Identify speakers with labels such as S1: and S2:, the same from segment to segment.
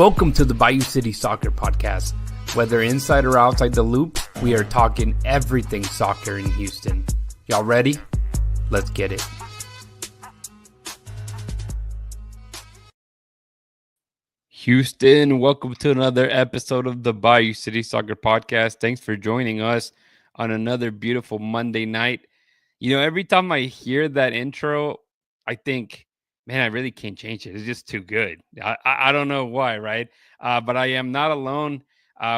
S1: Welcome to the Bayou City Soccer Podcast. Whether inside or outside the loop, we are talking everything soccer in Houston. Y'all ready? Let's get it. Houston, welcome to another episode of the Bayou City Soccer Podcast. Thanks for joining us on another beautiful Monday night. You know, every time I hear that intro, I think, man, I really can't change it. It's just too good. I don't know why, right? But I am not alone.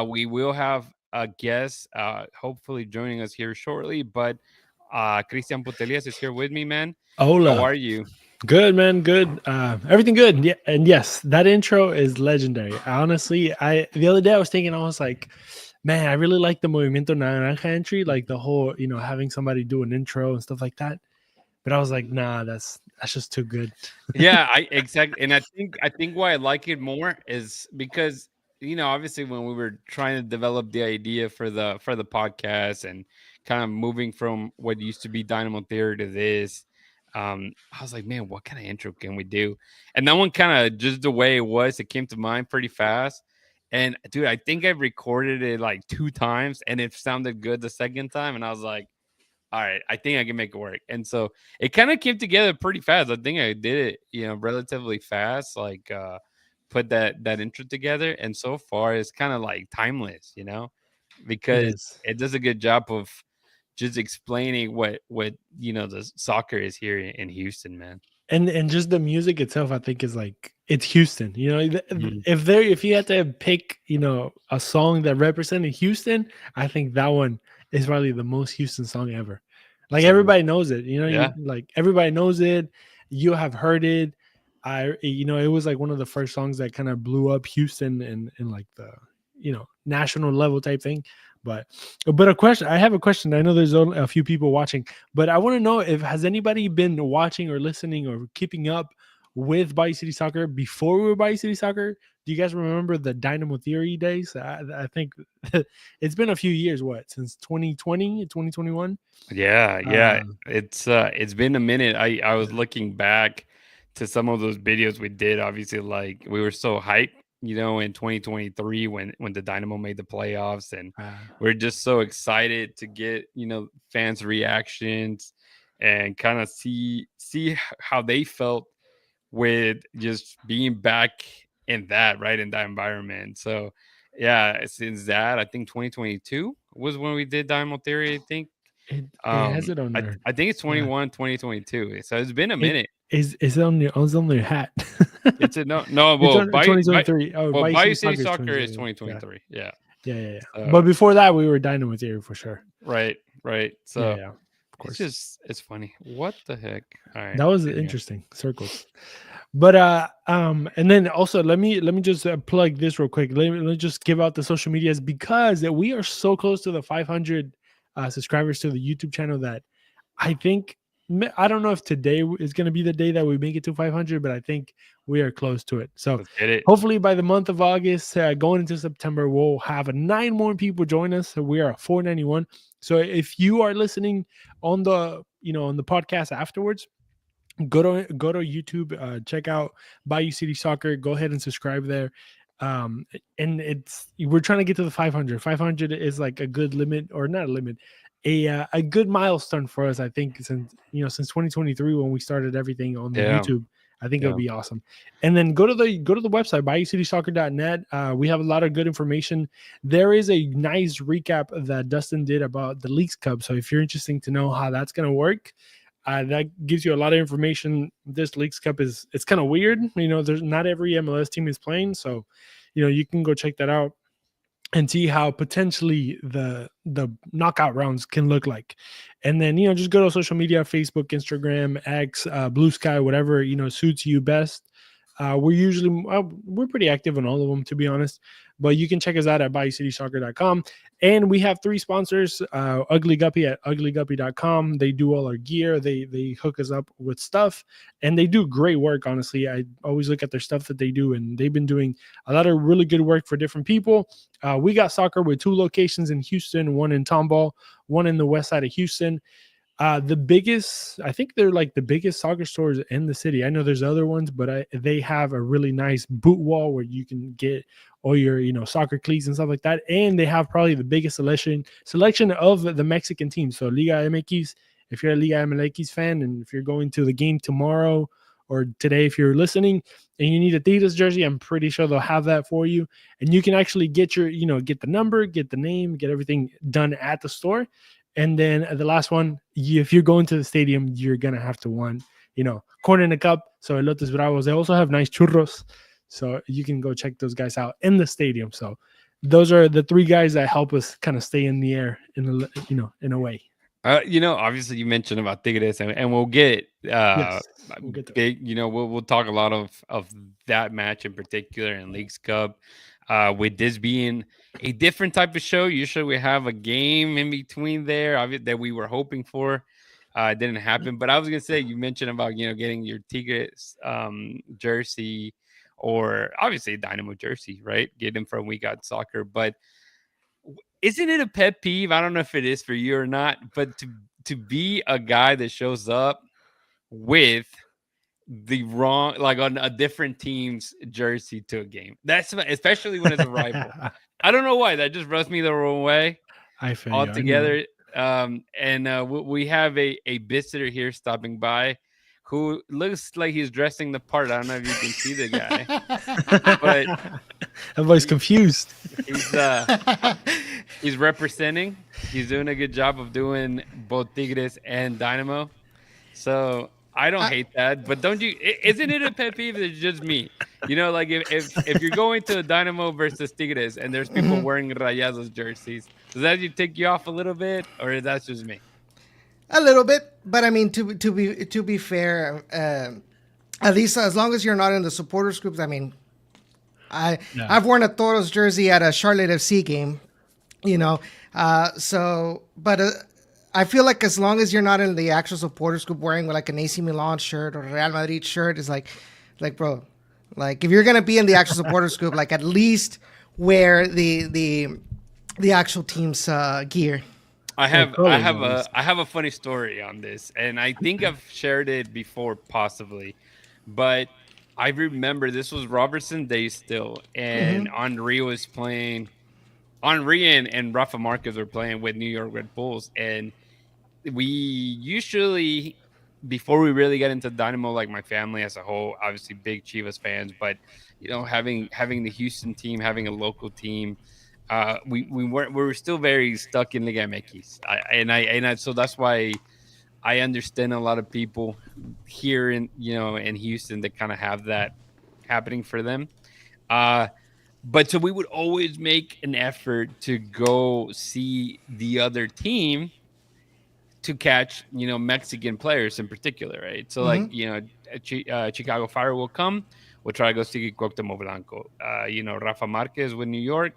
S1: We will have a guest hopefully joining us here shortly. But Cristian Putelias is here with me, man.
S2: Hola.
S1: How are you?
S2: Good, man. Good. Everything good. Yeah, and yes, that intro is legendary. Honestly, the other day I was thinking, I was like, man, I really like the Movimiento Naranja entry, like the whole, having somebody do an intro and stuff like that. But I was like, nah, that's just too good.
S1: Yeah, exactly. And I think why I like it more is because, obviously when we were trying to develop the idea for the podcast and kind of moving from what used to be Dynamo Theory to this, I was like, man, what kind of intro can we do? And that one kind of just the way it came to mind pretty fast. And dude, I think I recorded it like 2 times and it sounded good the second time. And I was like, all right, I think I can make it work. And so it kind of came together pretty fast. I think I did it, relatively fast, like put that intro together. And so far it's kind of like timeless, because it does a good job of just explaining what the soccer is here in Houston, man.
S2: And just the music itself, I think, is like, it's Houston. If you had to pick, a song that represented Houston, I think that one is probably the most Houston song ever. Like, everybody knows it. Like, everybody knows it. You have heard it. It was like one of the first songs that kind of blew up Houston in like the national level type thing. But I have a question. I know there's only a few people watching, but I want to know, has anybody been watching or listening or keeping up with Bayou City Soccer before we were Bayou City Soccer? Do you guys remember the Dynamo Theory days? I think it's been a few years, since 2020, 2021?
S1: Yeah. It's been a minute. I was looking back to some of those videos we did. Obviously, like, we were so hyped, in 2023 when the Dynamo made the playoffs, and we're just so excited to get, fans' reactions and kind of see how they felt with just being back in that environment. So yeah, since that, I think 2022 was when we did Dynamo Theory. I think
S2: it has it on there.
S1: I think it's 2022. So it's been a minute.
S2: Is it on your hat?
S1: It's a no. Well,
S2: 2023.
S1: Bayou City Soccer is 2023. Yeah.
S2: But before that, we were Dynamo Theory for sure.
S1: Right. So
S2: yeah. Of course.
S1: It's funny. What the heck? All right.
S2: That was interesting. Circles. But and then also let me just plug this real quick. Let me just give out the social medias, because we are so close to the 500 subscribers to the YouTube channel that I think, I don't know if today is going to be the day that we make it to 500, but I think we are close to it. So hopefully by the month of August, going into September, we'll have 9 more people join us. So we are at 491. So if you are listening on the on the podcast afterwards, go to YouTube, check out Bayou City Soccer. Go ahead and subscribe there. And we're trying to get to the 500. 500 is like a good limit, or not a limit, a good milestone for us. I think since 2023 when we started everything on the YouTube. I think it'll be awesome. And then go to the website, BayouCitySoccer.net. We have a lot of good information. There is a nice recap that Dustin did about the Leagues Cup. So if you're interested to know how that's going to work, that gives you a lot of information. This Leagues Cup it's kind of weird. There's not every MLS team is playing. So, you can go check that out and see how potentially the knockout rounds can look like. And then, just go to social media, Facebook, Instagram, X, Blue Sky, whatever, suits you best. We're pretty active on all of them, to be honest. But you can check us out at BayouCitySoccer.com. And we have 3 sponsors, Ugly Guppy at uglyguppy.com. They do all our gear. They hook us up with stuff. And they do great work, honestly. I always look at their stuff that they do. And they've been doing a lot of really good work for different people. We got soccer with 2 locations in Houston, one in Tomball, one in the west side of Houston. The biggest, I think they're like the biggest soccer stores in the city. I know there's other ones, but they have a really nice boot wall where you can get all your, soccer cleats and stuff like that. And they have probably the biggest selection of the Mexican teams. So Liga MX, if you're a Liga MX fan, and if you're going to the game tomorrow or today, if you're listening and you need a Tigres jersey, I'm pretty sure they'll have that for you. And you can actually get your, get the number, get the name, get everything done at the store. And then the last one, if you're going to the stadium, you're going to have to want, corn in a cup. So Elotes Bravos, they also have nice churros. So you can go check those guys out in the stadium. So those are the three guys that help us kind of stay in the air in a way.
S1: Obviously you mentioned about Tigres, and we'll get
S2: we'll get to
S1: big. We'll talk a lot of that match in particular in Leagues Cup. With this being a different type of show, usually we have a game in between there that we were hoping for. It didn't happen, but I was gonna say, you mentioned about getting your Tigres jersey, or obviously Dynamo jersey, right? Get them from We Got Soccer, but isn't it a pet peeve? I don't know if it is for you or not, but to be a guy that shows up with the wrong, like on a different team's jersey to a game. That's especially when it's a rival. I don't know why. That just rubs me the wrong way.
S2: I feel
S1: altogether. We have a visitor here stopping by who looks like he's dressing the part. I don't know if you can see the guy, but
S2: everybody's confused.
S1: He's representing. He's doing a good job of doing both Tigres and Dynamo. So I don't hate that, but don't you? Isn't it a pet peeve? It's just me. Like if you're going to a Dynamo versus Tigres and there's people wearing Rayados jerseys, does that take you off a little bit, or is that just me?
S3: A little bit, but I mean, to be fair, at least as long as you're not in the supporters groups. I mean, I've worn a Toros jersey at a Charlotte FC game, but I feel like as long as you're not in the actual supporters group wearing like an AC Milan shirt or Real Madrid shirt, is like, bro, like if you're gonna be in the actual supporters group, like at least wear the actual team's gear.
S1: I have a funny story on this, and I think I've shared it before, possibly, but I remember this was Robertson Day still, and Henry was playing. Henry and Rafa Marquez were playing with New York Red Bulls, and we usually, before we really get into Dynamo, like my family as a whole, obviously big Chivas fans, but having the Houston team, having a local team, we were still very stuck in Liga MX, so that's why I understand a lot of people here in Houston that kind of have that happening for them. But so we would always make an effort to go see the other team to catch, Mexican players in particular, right? So Chicago Fire will come. We'll try to go see Cuauhtémoc Blanco. Rafa Marquez with New York.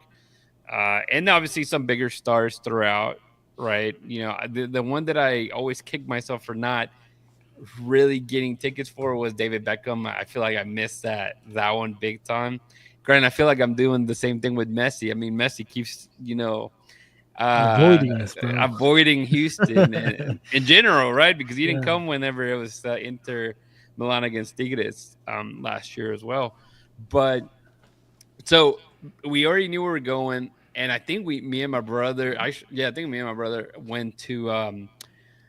S1: And obviously some bigger stars throughout, right? The one that I always kick myself for not really getting tickets for was David Beckham. I feel like I missed that one big time. Granted, I feel like I'm doing the same thing with Messi. I mean, Messi keeps, avoiding Houston in general, right? Because he didn't come whenever it was Inter Milan against Tigres last year as well. But so we already knew where we were going, and I think me and my brother went to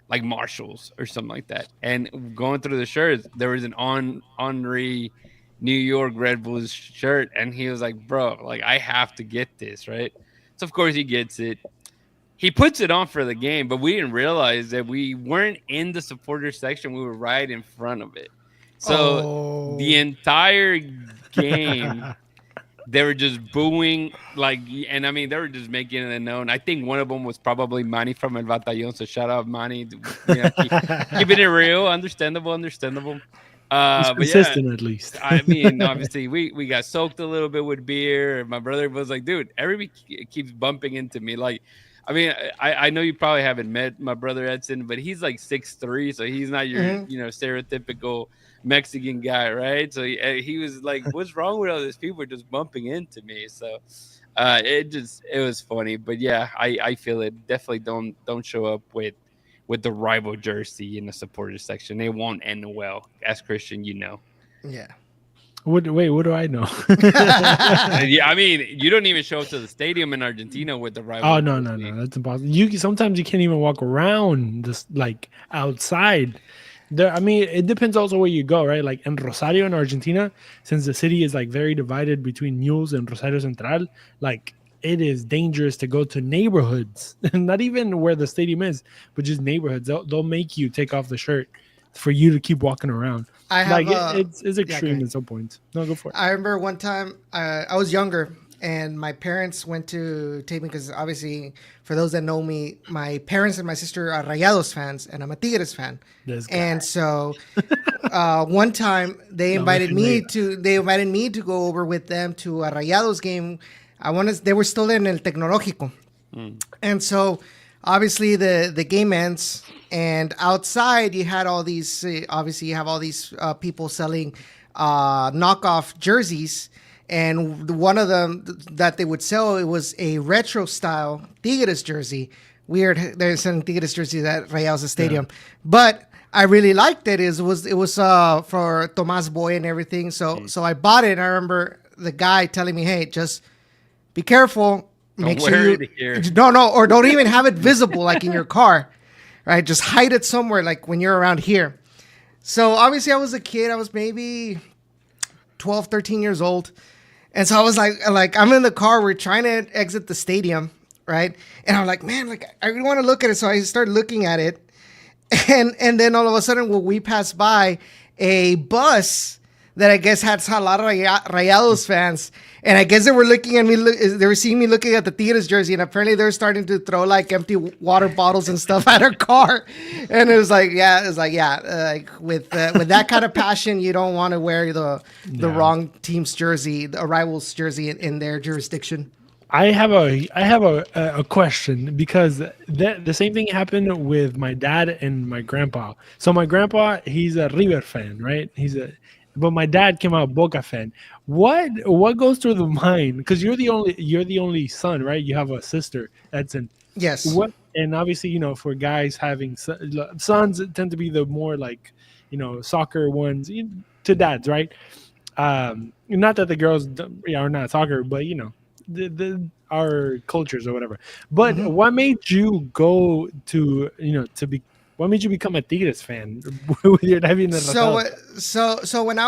S1: like Marshalls or something like that. And going through the shirts, there was an Henry New York Red Bulls shirt, and he was like, bro, like I have to get this, right? So of course he gets it. He puts it on for the game, but we didn't realize that we weren't in the supporter section. We were right in front of it. So the entire game, they were just booing, and I mean, they were just making it known. I think one of them was probably Manny from El Batallón, so shout out Manny. Keeping it real, understandable.
S2: It's consistent, at least.
S1: I mean, obviously, we got soaked a little bit with beer. My brother was like, dude, everybody keeps bumping into me. Like, I mean, I know you probably haven't met my brother Edson, but he's like 6'3", so he's not your, stereotypical Mexican guy, right? So he was like, what's wrong with all these people just bumping into me? So it was funny. But yeah, I feel it. Definitely don't show up with with the rival jersey in the supporters section. It won't end well. As Christian, you know.
S3: Yeah.
S2: What do I know?
S1: Yeah, I mean, you don't even show up to the stadium in Argentina with the rival.
S2: Oh no, that's impossible. Sometimes you can't even walk around this like outside. I mean, it depends also where you go, right? Like in Rosario in Argentina, since the city is like very divided between Mules and Rosario Central, like it is dangerous to go to neighborhoods, not even where the stadium is, but just neighborhoods. They'll make you take off the shirt for you to keep walking around. It's extreme at some point. No, go for it.
S3: I remember one time I was younger and my parents went to take me because obviously, for those that know me, my parents and my sister are Rayados fans and I'm a Tigres fan. And so one time they invited me to go over with them to a Rayados game. They were still in El Tecnológico. And so obviously the game ends. And outside, you had all these. Obviously, you have all these people selling knockoff jerseys, and one of them that they would sell, it was a retro style Tigres jersey. Weird, they're selling Tigres jerseys at Rayados Stadium, but I really liked it. It was for Tomás Boy and everything. So I bought it. And I remember the guy telling me, "Hey, just be careful. Make sure you or don't even have it visible like in your car." Right, just hide it somewhere, like when you're around here. So obviously I was a kid. I was maybe 12, 13 years old. And so I was like I'm in the car. We're trying to exit the stadium, right? And I'm like, man, like I really want to look at it. So I started looking at it. And then all of a sudden, we passed by a bus that I guess had a lot of Rayados fans. And I guess they were looking at me. They were seeing me looking at the Tigres jersey, and apparently they were starting to throw like empty water bottles and stuff at our car. And it was like, like with that kind of passion, you don't want to wear the wrong team's jersey, a rival's jersey in their jurisdiction.
S2: I have a question because the same thing happened with my dad and my grandpa. So my grandpa, he's a River fan, right? But my dad came out Boca fan. What goes through the mind? Because you're the only son, right? You have a sister that's in.
S3: Yes.
S2: And obviously, for guys having sons tend to be the more like, soccer ones to dads, right? Not that the girls are not soccer, but our cultures or whatever. But what made you go to what made you become a Tigres fan? So
S3: when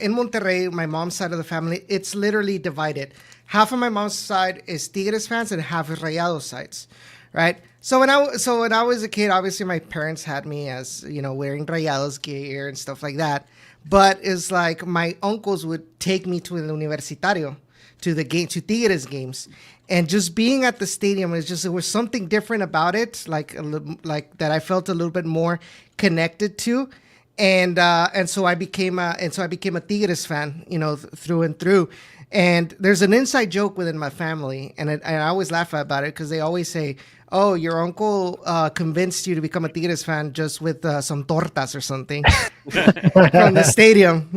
S3: in Monterrey, my mom's side of the family, it's literally divided. Half of my mom's side is Tigres fans and half is Rayados sides, right? So when I was a kid, obviously my parents had me as wearing Rayados gear and stuff like that. But it's like my uncles would take me to El Universitario, to Tigres games. And just being at the stadium there was something different about it, like that I felt a little bit more connected to, and so I became a Tigres fan, through and through. And there's an inside joke within my family, and I always laugh about it because they always say, "Oh, your uncle convinced you to become a Tigres fan just with some tortas or something from the stadium,"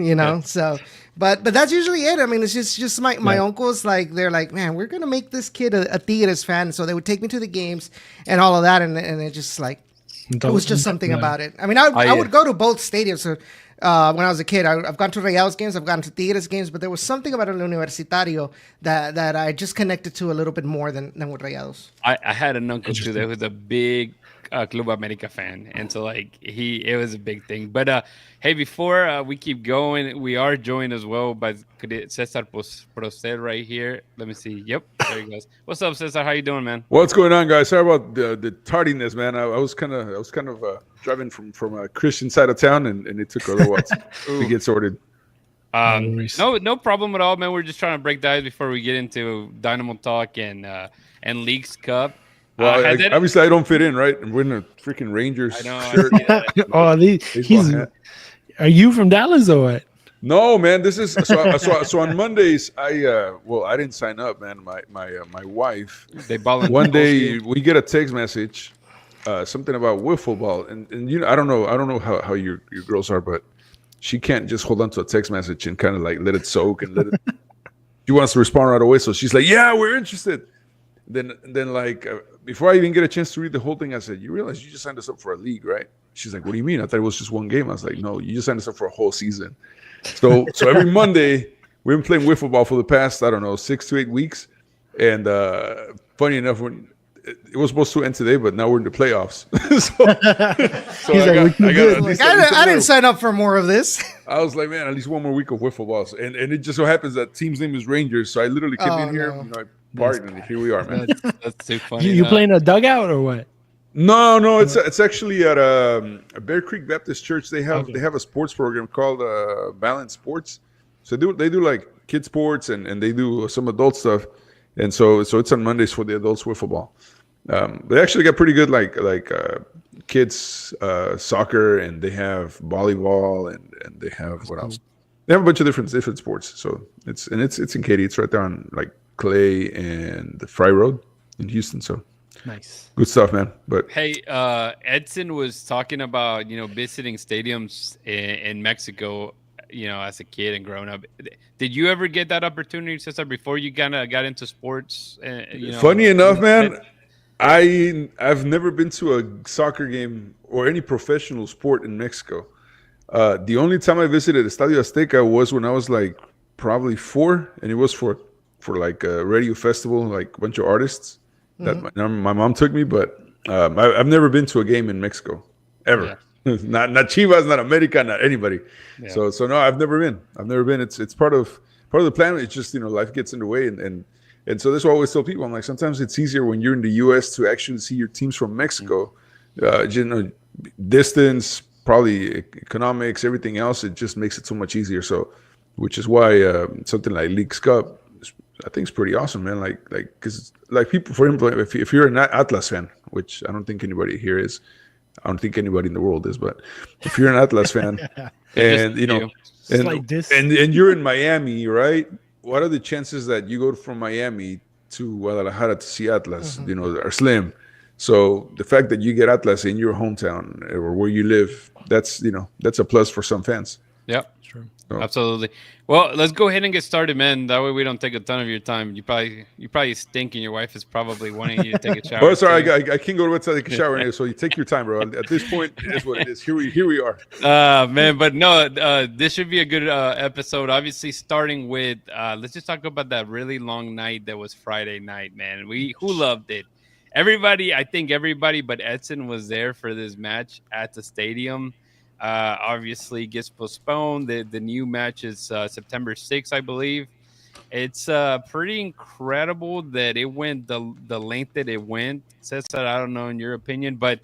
S3: So. But that's usually it. I mean, it's just my uncles, like, they're like, man, we're going to make this kid a Tigres fan. So they would take me to the games and all of that. And it just like, it was just something about it. I mean, I would go to both stadiums. So when I was a kid, I've gone to Rayados games, I've gone to Tigres games, but there was something about El Universitario that I just connected to a little bit more than with Rayados.
S1: I had an uncle too that was a big Club America fan, and so it was a big thing. But hey, before we keep going, we are joined as well by César Procel right here. Let me see. Yep, there he goes. What's up, César? How you doing, man?
S4: What's going on, guys? Sorry about the tardiness, man. I was kind of driving from a Christian side of town, and it took a little while to get sorted.
S1: No problem at all, man. We're just trying to break the ice before we get into Dynamo talk and Leagues Cup.
S4: Well, obviously I don't fit in, right? I'm wearing a freaking Rangers shirt.
S2: Are you from Dallas or what?
S4: No, man. This is so on Mondays. I didn't sign up, man. My wife. One day we get a text message, something about wiffle ball, and I don't know how your girls are, but she can't just hold on to a text message and kind of like let it soak and let it. She wants to respond right away, so she's like, "Yeah, we're interested." then like before I even get a chance to read the whole thing, I said, "You realize you just signed us up for a league, right?" She's like, "What do you mean? I thought it was just one game." I was like, "No, you just signed us up for a whole season." So every Monday we've been playing wiffle ball for the past, I don't know, 6 to 8 weeks. And funny enough, when it was supposed to end today, but now we're in the playoffs. so
S3: I didn't sign up for more of this.
S4: I was like, man, at least one more week of wiffle balls. And it just so happens that team's name is Rangers. So I literally came in here, I partied, and here we are, man.
S1: That's too funny.
S2: You playing a dugout or what?
S4: No, it's actually at a Bear Creek Baptist Church. They have a sports program called Balance Sports. So they do like kid sports and they do some adult stuff. And so it's on Mondays for the adults wiffle ball. They actually got pretty good like kids soccer, and they have volleyball and they have what else? They have a bunch of different sports. So it's in Katy. It's right there on like Clay and the Fry Road in Houston. So
S2: nice,
S4: good stuff, man. But
S1: hey, Edson was talking about visiting stadiums in Mexico. As a kid and growing up, did you ever get that opportunity, Cesar, before you kind of got into sports?
S4: Funny enough, man, I've never been to a soccer game or any professional sport in Mexico. The only time I visited Estadio Azteca was when I was like probably 4, and it was for like a radio festival, like a bunch of artists that my mom took me. But I've never been to a game in Mexico ever. Yeah. not Chivas, not America, not anybody. Yeah. So no, I've never been. It's part of the plan. It's just life gets in the way, and so that's what I always tell people. I'm like, sometimes it's easier when you're in the U.S. to actually see your teams from Mexico. Distance, probably economics, everything else. It just makes it so much easier. So, which is why something like Leagues Cup, I think is pretty awesome, man. Like because like people, for example, if you're an Atlas fan, which I don't think anybody here is. I don't think anybody in the world is, but if you're an Atlas fan and and you're in Miami, right? What are the chances that you go from Miami to Guadalajara to see Atlas? Are slim. So the fact that you get Atlas in your hometown or where you live, that's a plus for some fans.
S1: Yep. True. So. Absolutely. Well, let's go ahead and get started, man. That way we don't take a ton of your time. You probably stink, and your wife is probably wanting you to take a shower.
S4: Oh, sorry, I can't go to take a shower anyway. So you take your time, bro. At this point, it is what it is. Here we are.
S1: Man, but no, this should be a good episode. Obviously, starting with let's just talk about that really long night that was Friday night, man. Who loved it? I think everybody, but Edson was there for this match at the stadium. Obviously gets postponed. The new match is September 6th, I believe. It's pretty incredible that it went the length that it went. Cesar, I don't know in your opinion, but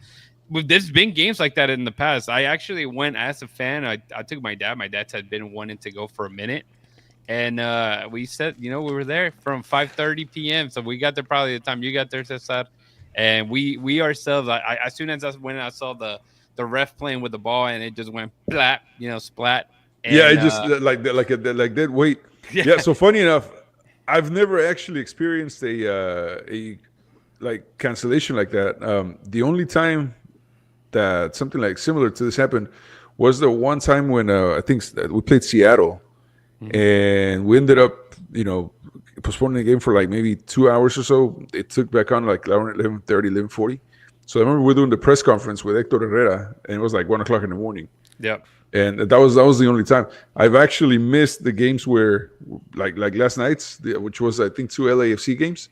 S1: there's been games like that in the past. I actually went as a fan. I took my dad. My dad had been wanting to go for a minute. And we said, we were there from 5:30 p.m. So we got there probably the time you got there, Cesar. And we ourselves, as soon as I saw the ref playing with the ball, and it just went splat. And,
S4: yeah, it just like that. Wait, yeah. So funny enough, I've never actually experienced a like cancellation like that. The only time that something like similar to this happened was the one time when I think we played Seattle, and we ended up postponing the game for like maybe 2 hours or so. It took back on like around 11:30, 11:40. So I remember we were doing the press conference with Hector Herrera, and it was like 1 o'clock in the morning.
S1: Yep.
S4: And that was the only time. I've actually missed the games where, like last night's, which was I think 2 LAFC games.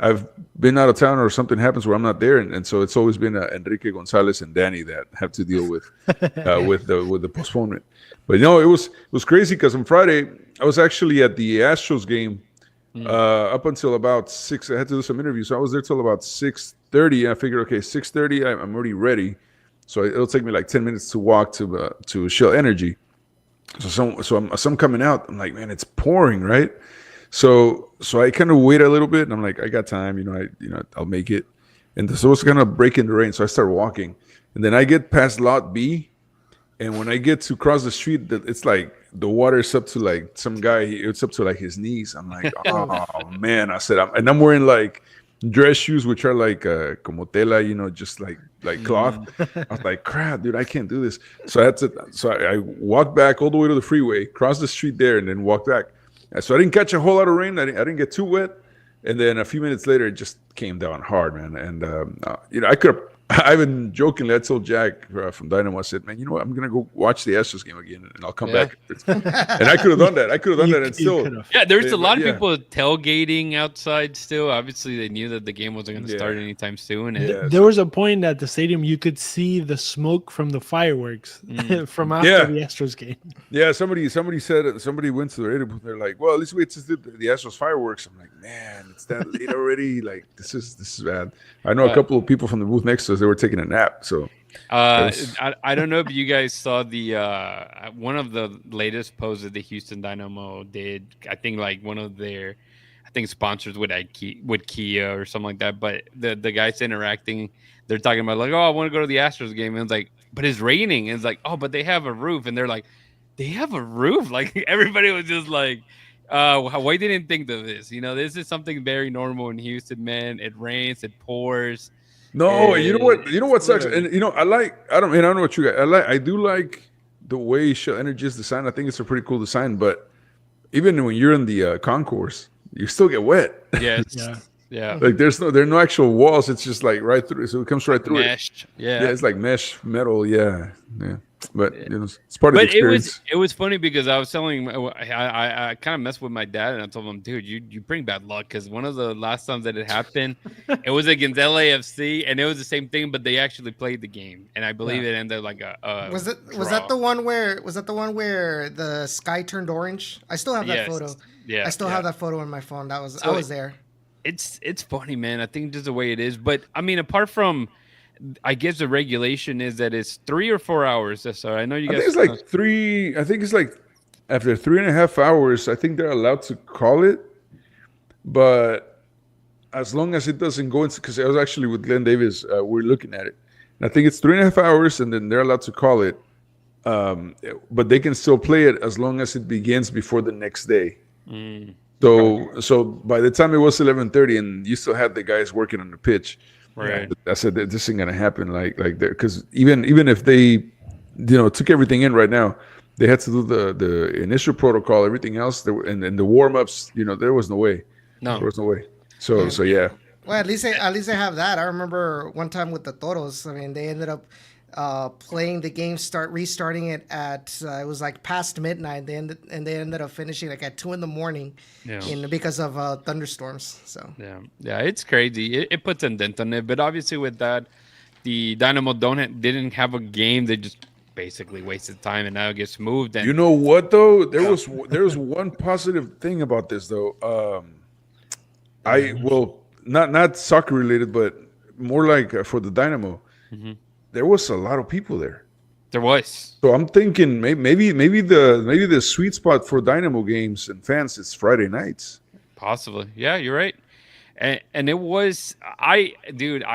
S4: I've been out of town or something happens where I'm not there, and so it's always been Enrique Gonzalez and Danny that have to deal with with the postponement. But it was crazy because on Friday I was actually at the Astros game up until about 6. I had to do some interviews, so I was there till about 6:30. I figured, okay, 6:30, I'm already ready. So it'll take me like 10 minutes to walk to Shell Energy. So I'm coming out. I'm like, man, it's pouring, right? So I kind of wait a little bit, and I'm like, I got time, I'll make it. And so it's kind of breaking the rain. So I start walking, and then I get past Lot B, and when I get to cross the street, it's like the water's up to like some guy. It's up to like his knees. I'm like, oh man. I said, I'm wearing like dress shoes, which are like como tela, just like cloth. I was like, crap, dude, I can't do this. So I walked back all the way to the freeway, crossed the street there, and then walked back. So I didn't catch a whole lot of rain. I didn't get too wet, And then a few minutes later, it just came down hard, man. And I've been jokingly, I told Jack from Dynamo, I said, man, you know what? I'm gonna go watch the Astros game again, and I'll come back. And I could have done that. And still,
S1: there's a lot of people tailgating outside. Still, obviously, they knew that the game wasn't going to start anytime soon. And
S2: there was a point at the stadium you could see the smoke from the fireworks from after the Astros game.
S4: Yeah, somebody said somebody went to the radio booth. They're like, well, at least wait to see the Astros fireworks. I'm like, man, it's that late already. Like this is bad. I know a couple of people from the booth next to us. They were taking a nap. So
S1: I don't know if you guys saw the one of the latest posts that the Houston Dynamo did. I think like one of their sponsors with Kia or something like that. But the guys interacting, they're talking about like, oh, I want to go to the Astros game, and it's like, but it's raining, and it's like, oh, but they have a roof, and they're like, they have a roof. Like everybody was just like, why didn't think of this? This is something very normal in Houston, man. It rains, it pours.
S4: No, you know what sucks, and I don't know what you guys. I do like the way Shell Energy is designed. I think it's a pretty cool design, but even when you're in the concourse, you still get wet.
S1: Yes. Yeah.
S4: Like there are no actual walls. It's just like right through. So it comes right through
S1: mesh.
S4: it. Yeah, it's like mesh metal. Yeah. But it's part of the experience.
S1: It was funny because I was telling I kind of messed with my dad, and I told him, dude, you bring bad luck, because one of the last times that it happened, it was against LAFC, and it was the same thing, but they actually played the game, and I believe it ended like a
S3: was that the one where the sky turned orange? I still have that photo.
S1: Yeah,
S3: I still have that photo on my phone. I was there.
S1: It's funny, man. I think just the way it is, but I mean, apart from, I guess the regulation is that it's 3 or 4 hours. So I know you guys.
S4: I think it's like 3. I think it's like after 3.5 hours. I think they're allowed to call it, but as long as it doesn't go into, because I was actually with Glenn Davis, we're looking at it, and I think it's 3.5 hours, and then they're allowed to call it, but they can still play it as long as it begins before the next day. So by the time it was 11:30, and you still had the guys working on the pitch.
S1: Right.
S4: I said that this ain't gonna happen like there, because even if they took everything in right now, they had to do the initial protocol, everything else, and the warm-ups. There was no way.
S1: No,
S4: there was no way. So yeah.
S3: Well, at least they have that. I remember one time with the Toros. I mean, they ended up playing the game, restarting it at it was like past midnight. They ended up finishing like at 2 a.m. Because of thunderstorms. So
S1: yeah, it's crazy. It puts a dent on it, but obviously with that, the Dynamo didn't have a game. They just basically wasted time, and now it gets moved. And
S4: you know what though? There was one positive thing about this though. Not soccer related, but more like for the Dynamo. Mm-hmm. There was a lot of people there.
S1: There was.
S4: So I'm thinking maybe the sweet spot for Dynamo games and fans is Friday nights.
S1: Possibly. Yeah, you're right. And it was I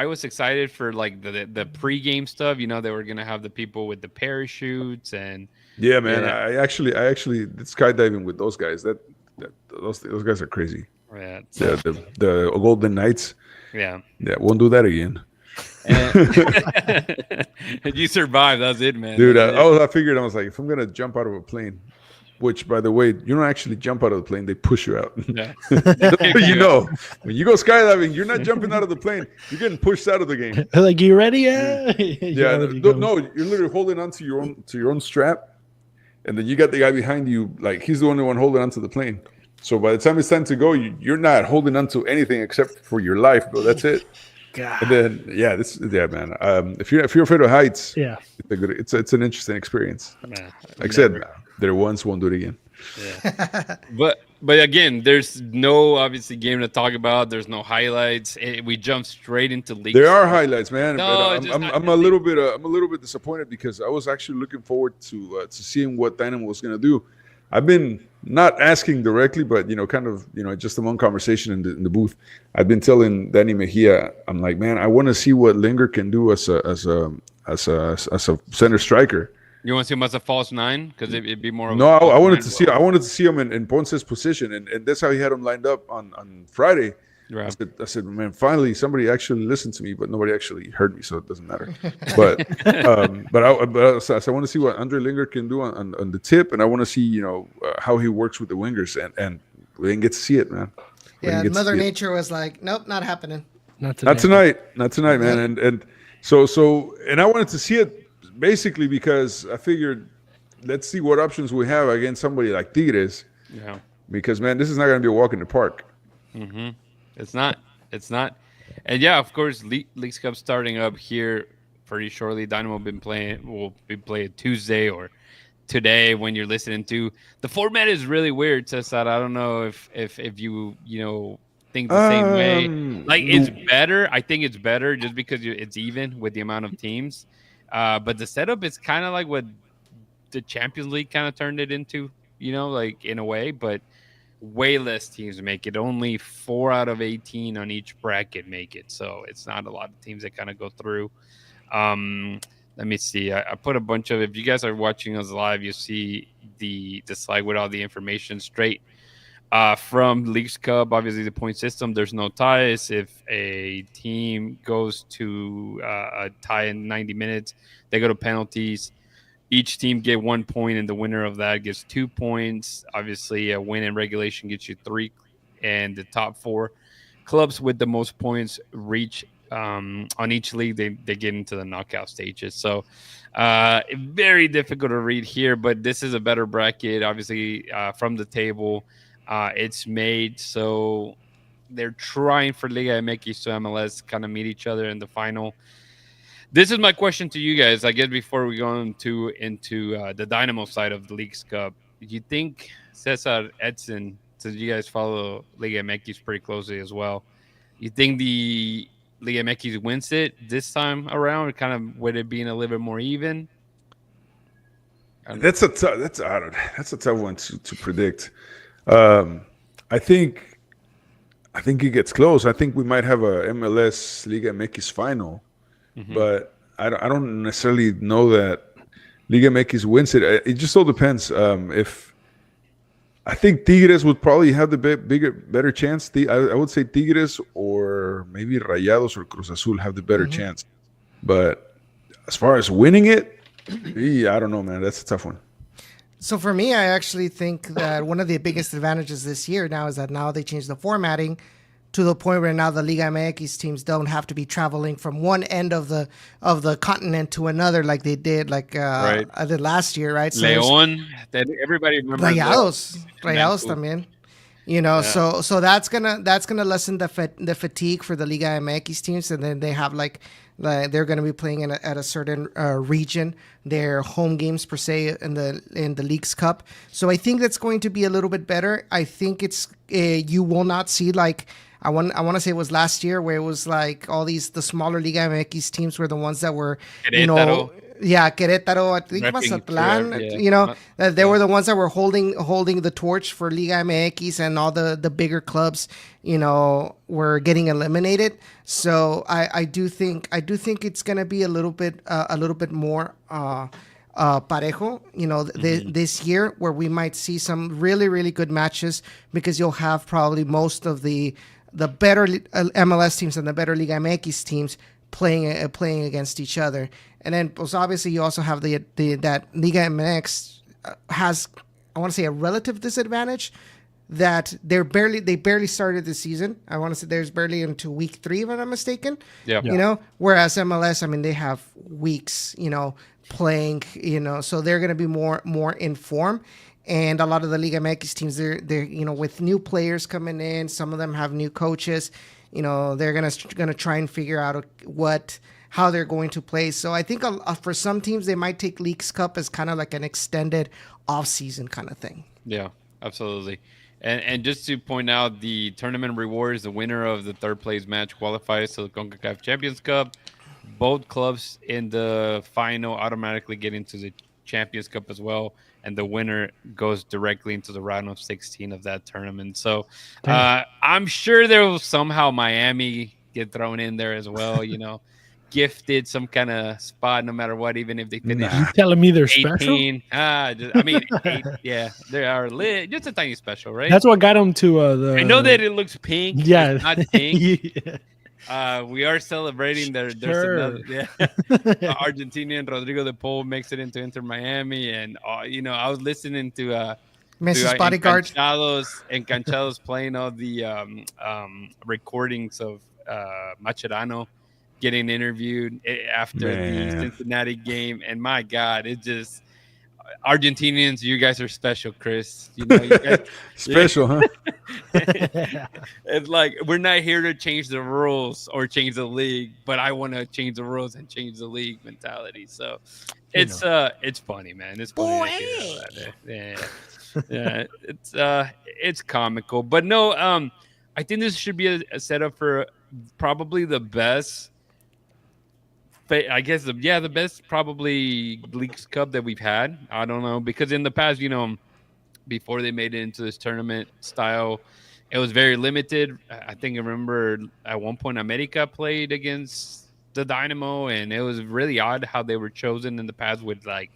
S1: was excited for like the pregame stuff. They were gonna have the people with the parachutes and
S4: yeah, man. Yeah. I actually did skydiving with those guys. Those guys are crazy.
S1: Yeah.
S4: The Golden Knights.
S1: Yeah.
S4: Yeah, won't do that again.
S1: You survived. That's it, man.
S4: Dude, I figured, I was like, if I'm gonna jump out of a plane, which by the way, you don't actually jump out of the plane, they push you out.
S1: Yeah.
S4: When you go skydiving, you're not jumping out of the plane, you're getting pushed out of the game.
S2: Like, you ready? Yeah.
S4: No, you're literally holding on to your own strap, and then you got the guy behind you, like he's the only one holding onto the plane. So by the time it's time to go, you're not holding onto anything except for your life, bro. That's it.
S2: God.
S4: And then man. If you're afraid of heights, it's an interesting experience. Like I said, there once, won't do it again.
S1: Yeah. But again, there's no obviously game to talk about. There's no highlights. We jump straight into league.
S4: There are highlights, man. No, but I'm a little bit disappointed because I was actually looking forward to seeing what Dynamo was going to do. I've been not asking directly, but just among conversation in the booth, I've been telling Danny Mejia, I'm like, man, I want to see what Linger can do as a center striker.
S1: You want to see him as a false 9 because it'd be more.
S4: No, I wanted to see him in Ponce's position, and that's how he had him lined up on Friday.
S1: Right.
S4: I said, man, finally somebody actually listened to me, but nobody actually heard me, so it doesn't matter. But I want to see what Andre Linger can do on the tip, and I want to see how he works with the wingers, and we didn't get to see it, man.
S3: Yeah, Mother Nature was like, nope, not happening.
S2: Not tonight,
S4: man. And so I wanted to see it basically because I figured, let's see what options we have against somebody like Tigres.
S1: Yeah.
S4: Because man, this is not going to be a walk in the park.
S1: Mm-hmm. It's not. And yeah, of course, Leagues Cup starting up here pretty shortly. Dynamo will be playing Tuesday or today when you're listening to. The format is really weird, Cesar. I don't know if you think the same way. Like it's better. I think it's better just because it's even with the amount of teams. But the setup is kind of like what the Champions League kind of turned it into, like in a way, but way less teams make it. Only 4 out of 18 on each bracket make it. So it's not a lot of teams that kind of go through. Let me see. I put a bunch of, if you guys are watching us live, you see the slide with all the information straight from Leagues Cup. Obviously, the point system, there's no ties. If a team goes to a tie in 90 minutes, they go to penalties. Each team get 1 point, and the winner of that gets 2 points. Obviously, a win in regulation gets you 3, and the top 4 clubs with the most points reach on each league. They get into the knockout stages. So very difficult to read here, but this is a better bracket. Obviously, from the table, it's made so they're trying for Liga MX to MLS kind of meet each other in the final. This is my question to you guys, I guess, before we go into the Dynamo side of the Leagues Cup. Do you think, Cesar, Edson, since you guys follow Liga MX pretty closely as well, you think the Liga MX wins it this time around, kind of with it being a little bit more even?
S4: That's a tough one to predict. I think it gets close. I think we might have a MLS Liga MX final. Mm-hmm. But I don't necessarily know that Liga MX wins it. It just all depends. If I think Tigres would probably have the better chance. I would say Tigres or maybe Rayados or Cruz Azul have the better chance. But as far as winning it, I don't know, man. That's a tough one.
S3: So for me, I actually think that one of the biggest advantages this year now is that now they changed the formatting to the point where now the Liga MX teams don't have to be traveling from one end of the continent to another like they did I did last year, right? So
S1: León, that everybody remembers.
S3: Rayados también. So that's gonna lessen the fatigue for the Liga MX teams, and then they have they're going to be playing at a certain region, their home games per se in the Leagues Cup. So I think that's going to be a little bit better. I think it's you will not see I want to say it was last year where it was like all the smaller Liga MX teams were the ones that were Querétaro, I think Mazatlán, they were the ones that were holding the torch for Liga MX, and all the bigger clubs, were getting eliminated. So I do think it's gonna be a little bit more parejo, this year, where we might see some really, really good matches, because you'll have probably most of the better MLS teams and the better Liga MX teams playing against each other. And then obviously you also have that Liga MX has, I want to say, a relative disadvantage that they barely started the season. I want to say there's barely into week 3, if I'm not mistaken. Yeah. Whereas MLS, I mean, they have weeks, playing, so they're going to be more in form. And a lot of the Liga MX teams, they're with new players coming in. Some of them have new coaches. They're gonna try and figure out how they're going to play. So I think for some teams, they might take Leagues Cup as kind of like an extended off-season kind of thing.
S1: Yeah, absolutely. And just to point out, the tournament rewards, the winner of the third place match qualifies to the CONCACAF Champions Cup. Both clubs in the final automatically get into the Champions Cup as well, and the winner goes directly into the round of 16 of that tournament. So I'm sure there will somehow Miami get thrown in there as well, gifted some kind of spot no matter what, even if they finish.
S2: You telling me they're
S1: 18. Special? They are lit. Just a tiny special, right?
S2: That's what got them to
S1: I know that it looks pink.
S2: Yeah.
S1: It's not pink. We are celebrating there's another, Argentinian Rodrigo de Paul makes it into Inter Miami, and I was listening to
S3: Messi's bodyguard.
S1: Encanchados playing all the recordings of Macherano getting interviewed after the Cincinnati game. And my God, it just... Argentinians, you guys are special, Chris. You guys,
S4: special, huh?
S1: It's like we're not here to change the rules or change the league, but I want to change the rules and change the league mentality. So it's funny, man. It's funny. Yeah, it's comical, but no. I think this should be a setup for probably the best. I guess the best probably Leagues Cup that we've had. I don't know, because in the past, before they made it into this tournament style, it was very limited. I think I remember at one point America played against the Dynamo, and it was really odd how they were chosen in the past with like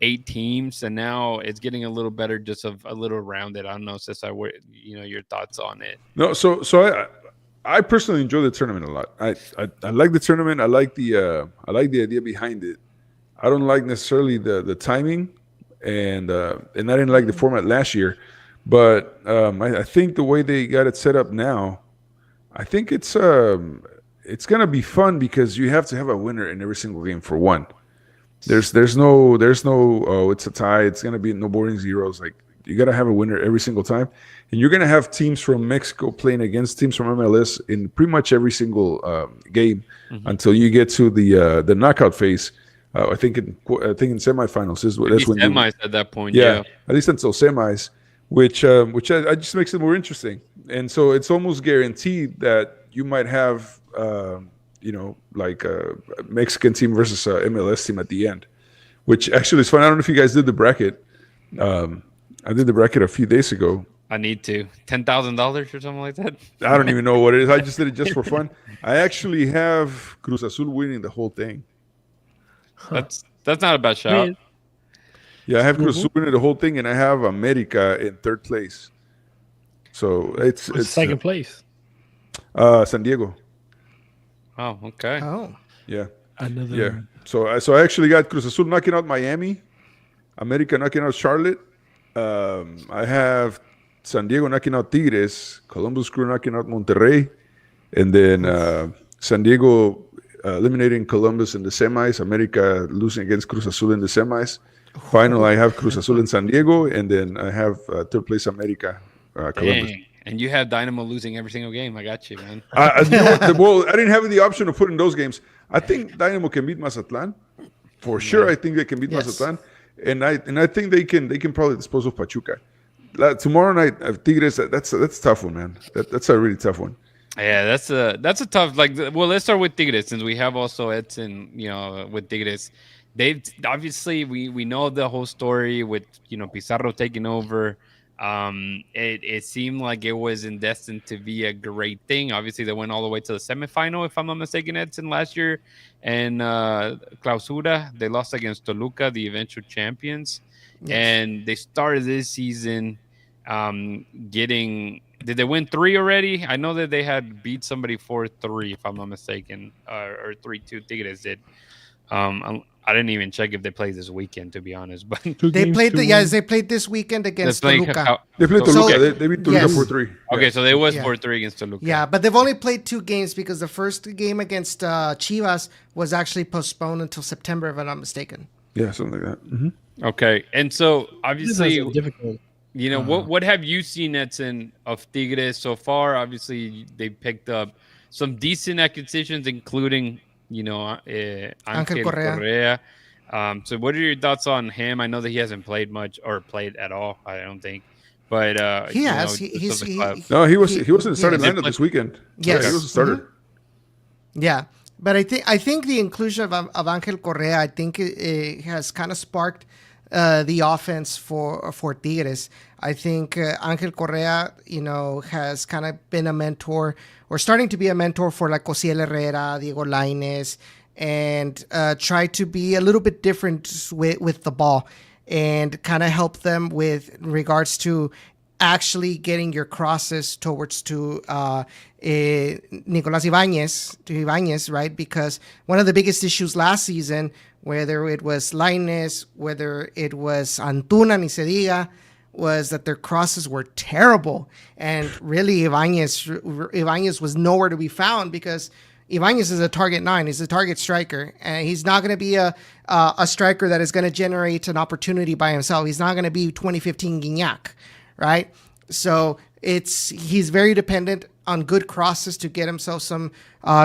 S1: 8 teams, and now it's getting a little better, just a little rounded. I don't know, Cesar, your thoughts on it?
S4: No, so I personally enjoy the tournament a lot. I like the tournament. I like the idea behind it. I don't like necessarily the timing, and I didn't like the format last year. But I think the way they got it set up now, I think it's gonna be fun, because you have to have a winner in every single game for one. There's no it's a tie. It's gonna be no boring zeros. Like, you gotta have a winner every single time. And you're going to have teams from Mexico playing against teams from MLS in pretty much every single game until you get to the knockout phase. I think in semifinals that's when
S1: semis at that point.
S4: Yeah, at least until semis, which I just makes it more interesting. And so it's almost guaranteed that you might have like a Mexican team versus a MLS team at the end, which actually is fun. I don't know if you guys did the bracket. I did the bracket a few days ago.
S1: I need to $10,000 or something like that.
S4: I don't even know what it is. I just did it just for fun. I actually have Cruz Azul winning the whole thing.
S1: That's not a bad shot.
S4: Yeah, I have Cruz Azul winning the whole thing, and I have America in 3rd place. So it's
S2: second place.
S4: San Diego.
S1: Oh, okay.
S3: Oh,
S4: yeah.
S2: Another.
S4: Yeah. So I actually got Cruz Azul knocking out Miami, America knocking out Charlotte. I have San Diego knocking out Tigres, Columbus Crew knocking out Monterrey, and then San Diego eliminating Columbus in the semis, America losing against Cruz Azul in the semis. Final, I have Cruz Azul in San Diego, and then I have 3rd place America, Columbus.
S1: Dang. And you have Dynamo losing every single game. I got you, man.
S4: I didn't have the option of putting those games. I think Dynamo can beat Mazatlán. For sure, I think they can beat Mazatlán. And I think they can probably dispose of Pachuca. Tomorrow night, Tigres. That's a tough one, man. That's a really tough one.
S1: Yeah, that's a tough. Let's start with Tigres, since we have also Edson. With Tigres, they've obviously we know the whole story with Pizarro taking over. It seemed like it wasn't destined to be a great thing. Obviously, they went all the way to the semifinal, if I'm not mistaken, Edson, last year. And Clausura, they lost against Toluca, the eventual champions. Yes. And they started this season did they win 3 already? I know that they had beat somebody 4-3, if I'm not mistaken, or 3-2. Tigres did. I didn't even check if they played this weekend, to be honest. But
S3: they played this weekend against Toluca.
S4: They played Toluca. They beat Toluca 4-3.
S1: Okay, so they was 4-3 against Toluca.
S3: Yeah, but they've only played 2 games, because the first game against Chivas was actually postponed until September, if I'm not mistaken.
S4: Yeah, something like that. Mm-hmm.
S1: Okay, and so obviously,
S2: difficult.
S1: What have you seen, Edson, of Tigres so far? Obviously, they picked up some decent acquisitions, including Ángel Correa. So what are your thoughts on him? I know that he hasn't played much or played at all, I don't think. But
S3: he has.
S4: He wasn't starting lineup this weekend.
S3: Yes,
S4: he was a starter.
S3: Mm-hmm. Yeah, but I think the inclusion of Ángel Correa, I think it has kind of sparked the offense for Tigres. I think Ángel Correa, has kind of been a mentor, or starting to be a mentor for like Osiel Herrera, Diego Lainez, and try to be a little bit different with the ball, and kind of help them with regards to actually getting your crosses towards to Nicolás Ibáñez, right? Because one of the biggest issues last season, whether it was Lainez, whether it was Antuna, ni se diga, was that their crosses were terrible, and really Ibanez was nowhere to be found because Ibanez is a target 9. He's a target striker, and he's not going to be a striker that is going to generate an opportunity by himself. He's not going to be 2015 Gignac, right? So he's very dependent on good crosses to get himself some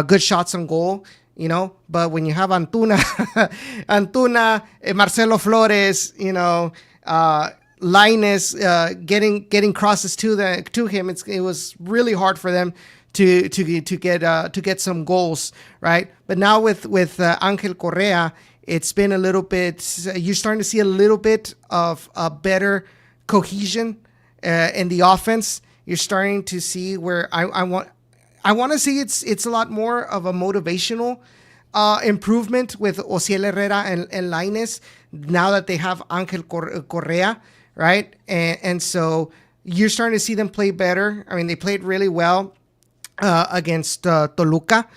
S3: good shots on goal, you know. But when you have Antuna, Marcelo Flores, you know, Linus getting crosses to him, it was really hard for them to get some goals, right? But now with Angel Correa, it's been a little bit. You're starting to see a little bit of a better cohesion in the offense. You're starting to see where I want to see it's a lot more of a motivational improvement with Osiel Herrera and Lainez now that they have Angel Correa, right? And so you're starting to see them play better. I mean, they played really well against Toluca,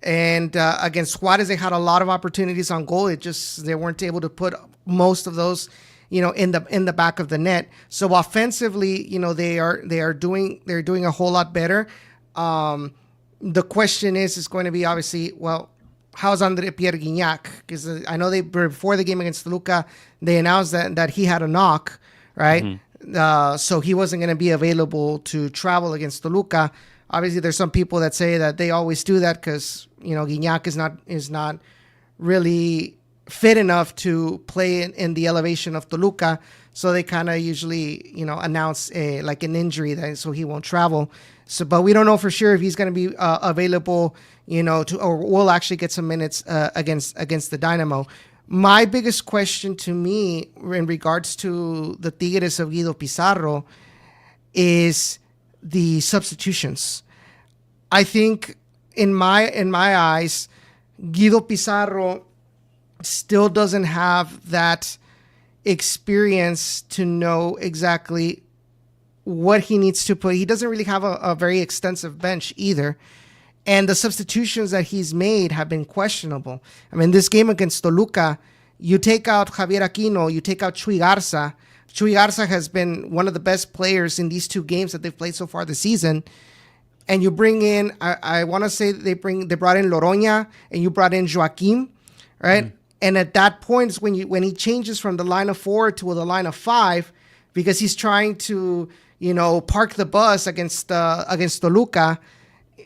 S3: and against Juarez they had a lot of opportunities on goal. They weren't able to put most of those, you know, in the back of the net. So offensively, you know, they're doing a whole lot better. The question is going to be obviously, well, how's Andre Pierre Gignac? Because I know before the game against Toluca, they announced that he had a knock, right? Mm-hmm. So he wasn't going to be available to travel against Toluca. Obviously, there's some people that say that they always do that because, you know, Gignac is not really fit enough to play in the elevation of Toluca. So they kind of usually, you know, announce like an injury so he won't travel. So, but we don't know for sure if he's going to be available, you know, or will actually get some minutes against the Dynamo. My biggest question to me in regards to the Tigres of Guido Pizarro is the substitutions. I think in my eyes, Guido Pizarro still doesn't have that experience to know exactly what he needs to put. He doesn't really have a very extensive bench either. And the substitutions that he's made have been questionable. I mean, this game against Toluca, you take out Javier Aquino, you take out Chuy Garza. Chuy Garza has been one of the best players in these 2 games that they've played so far this season. And you bring in, I want to say they brought in Loroña, and you brought in Joaquim, right? Mm-hmm. And at that point is when he changes from the line of 4 to the line of 5, because he's trying to, you know, park the bus against Toluca.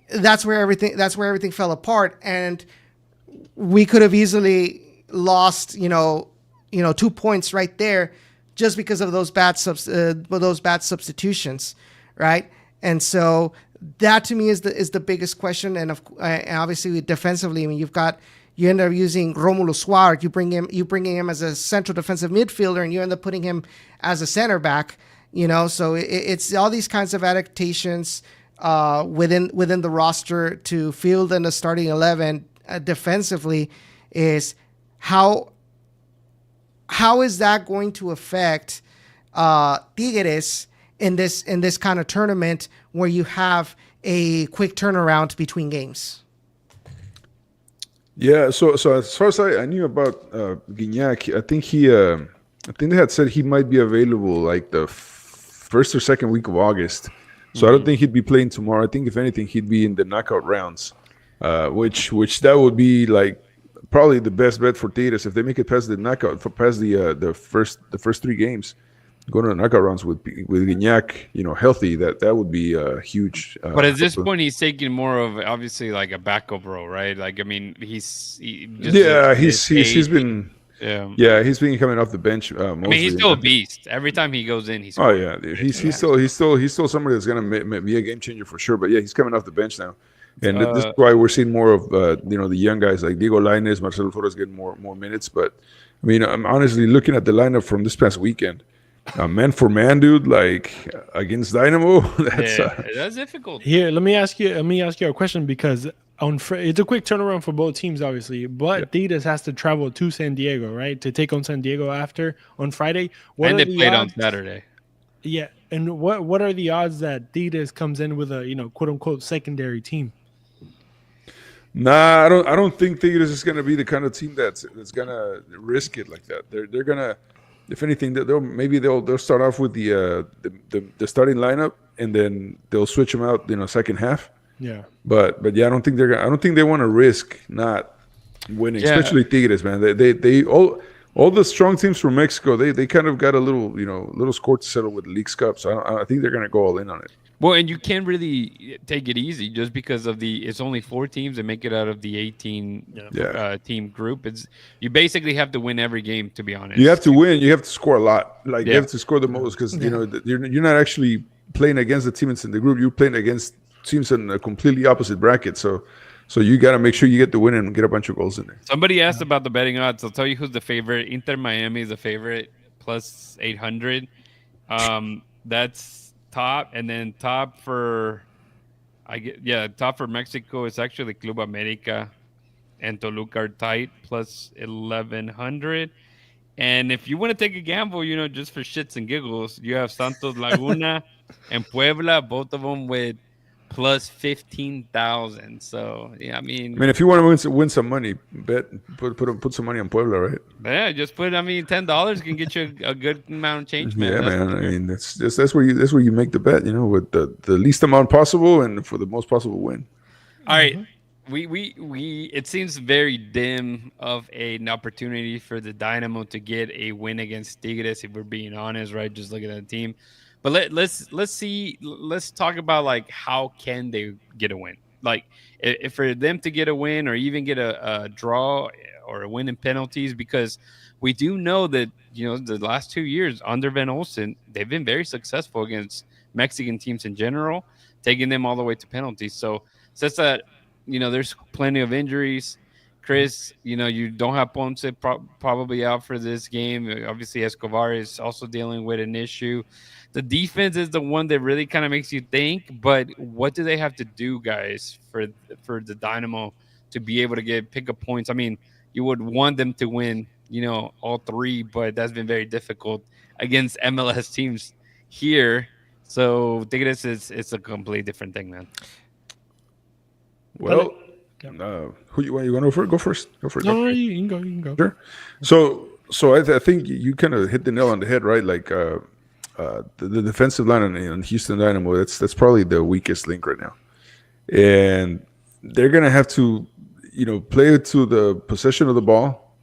S3: That's where everything fell apart, and we could have easily lost, you know, 2 points right there just because of those bad substitutions, right? And so that to me is the biggest question. And obviously defensively, I mean, you end up using Romulo Suarez. You bring him as a central defensive midfielder, and you end up putting him as a center back. You know, so it's all these kinds of adaptations within the roster to field in the starting 11 defensively. Is how is that going to affect Tigres in this kind of tournament where you have a quick turnaround between games?
S4: Yeah, so as far as I knew about Gignac, I think they had said he might be available like the first or second week of August. So I don't think he'd be playing tomorrow. I think if anything, he'd be in the knockout rounds, which that would be like probably the best bet for Tigres if they make it past the knockout, past the first 3 games, going to the knockout rounds with Gignac, you know, healthy. That would be a huge.
S1: But at this point, he's taking more of obviously like a backup role, right? Like I mean, he's been. Yeah, he's been coming off the bench. Mostly. I mean, he's still a beast. Every time he goes in, he's.
S4: Oh yeah, dude. He's still somebody that's gonna be a game changer for sure. But yeah, he's coming off the bench now, and this is why we're seeing more of the young guys like Diego Lainez, Marcelo Flores getting more minutes. But I mean, I'm honestly looking at the lineup from this past weekend. Man for man, dude, like against Dynamo,
S1: that's difficult.
S2: Here, let me ask you a question because it's a quick turnaround for both teams, obviously. But Tigres has to travel to San Diego, right, to take on San Diego on Friday.
S1: And they played on Saturday.
S2: Yeah, and what are the odds that Tigres comes in with a quote unquote secondary team?
S4: Nah, I don't think Tigres is gonna be the kind of team that's gonna risk it like that. They're gonna. if anything, they'll start off with the starting lineup, and then they'll switch them out, second half.
S2: Yeah.
S4: But yeah, I don't think they want to risk not winning, especially Tigres, man. They all the strong teams from Mexico, they kind of got a little score to settle with the Leagues Cup. So I think they're going to go all in on it.
S1: Well, and you can't really take it easy just because of it's only 4 teams that make it out of the 18 team group. You basically have to win every game, to be honest.
S4: You have to win. You have to score a lot. You have to score the most because you're not actually playing against the teams in the group. You're playing against teams in a completely opposite bracket. So you got to make sure you get the win and get a bunch of goals in there.
S1: Somebody asked about the betting odds. I'll tell you who's the favorite. Inter Miami is the favorite, plus 800. That's top, and then top for Mexico is actually Club America and Toluca are tight, plus 1100. And if you want to take a gamble, just for shits and giggles, you have Santos Laguna and Puebla, both of them with plus 15,000. So I mean,
S4: if you want to win some money, put some money on Puebla, right?
S1: Yeah, just put. $10 can get you a good amount of change, man.
S4: Yeah, man. I mean, that's where you make the bet, with the least amount possible and for the most possible win.
S1: All right, we it seems very dim of an opportunity for the Dynamo to get a win against Tigres, if we're being honest, right? Just looking at the team. But let's talk about how can they get a win? If for them to get a win or even get a draw or a win in penalties, because we do know that the last 2 years under Van Olsen, they've been very successful against Mexican teams in general, taking them all the way to penalties. So since that there's plenty of injuries. Chris, you don't have Ponce probably out for this game. Obviously, Escobar is also dealing with an issue. The defense is the one that really kind of makes you think. But what do they have to do, guys, for the Dynamo to be able to pick up points? I mean, you would want them to win, all 3, but that's been very difficult against MLS teams here. So Tigres it's a completely different thing, man.
S4: Well. Who you want to go first? Go first.
S2: No, you can go.
S4: Sure. So I think you kind of hit the nail on the head, right? The defensive line on Houston Dynamo, that's probably the weakest link right now, and they're gonna have to, play to the possession of the ball.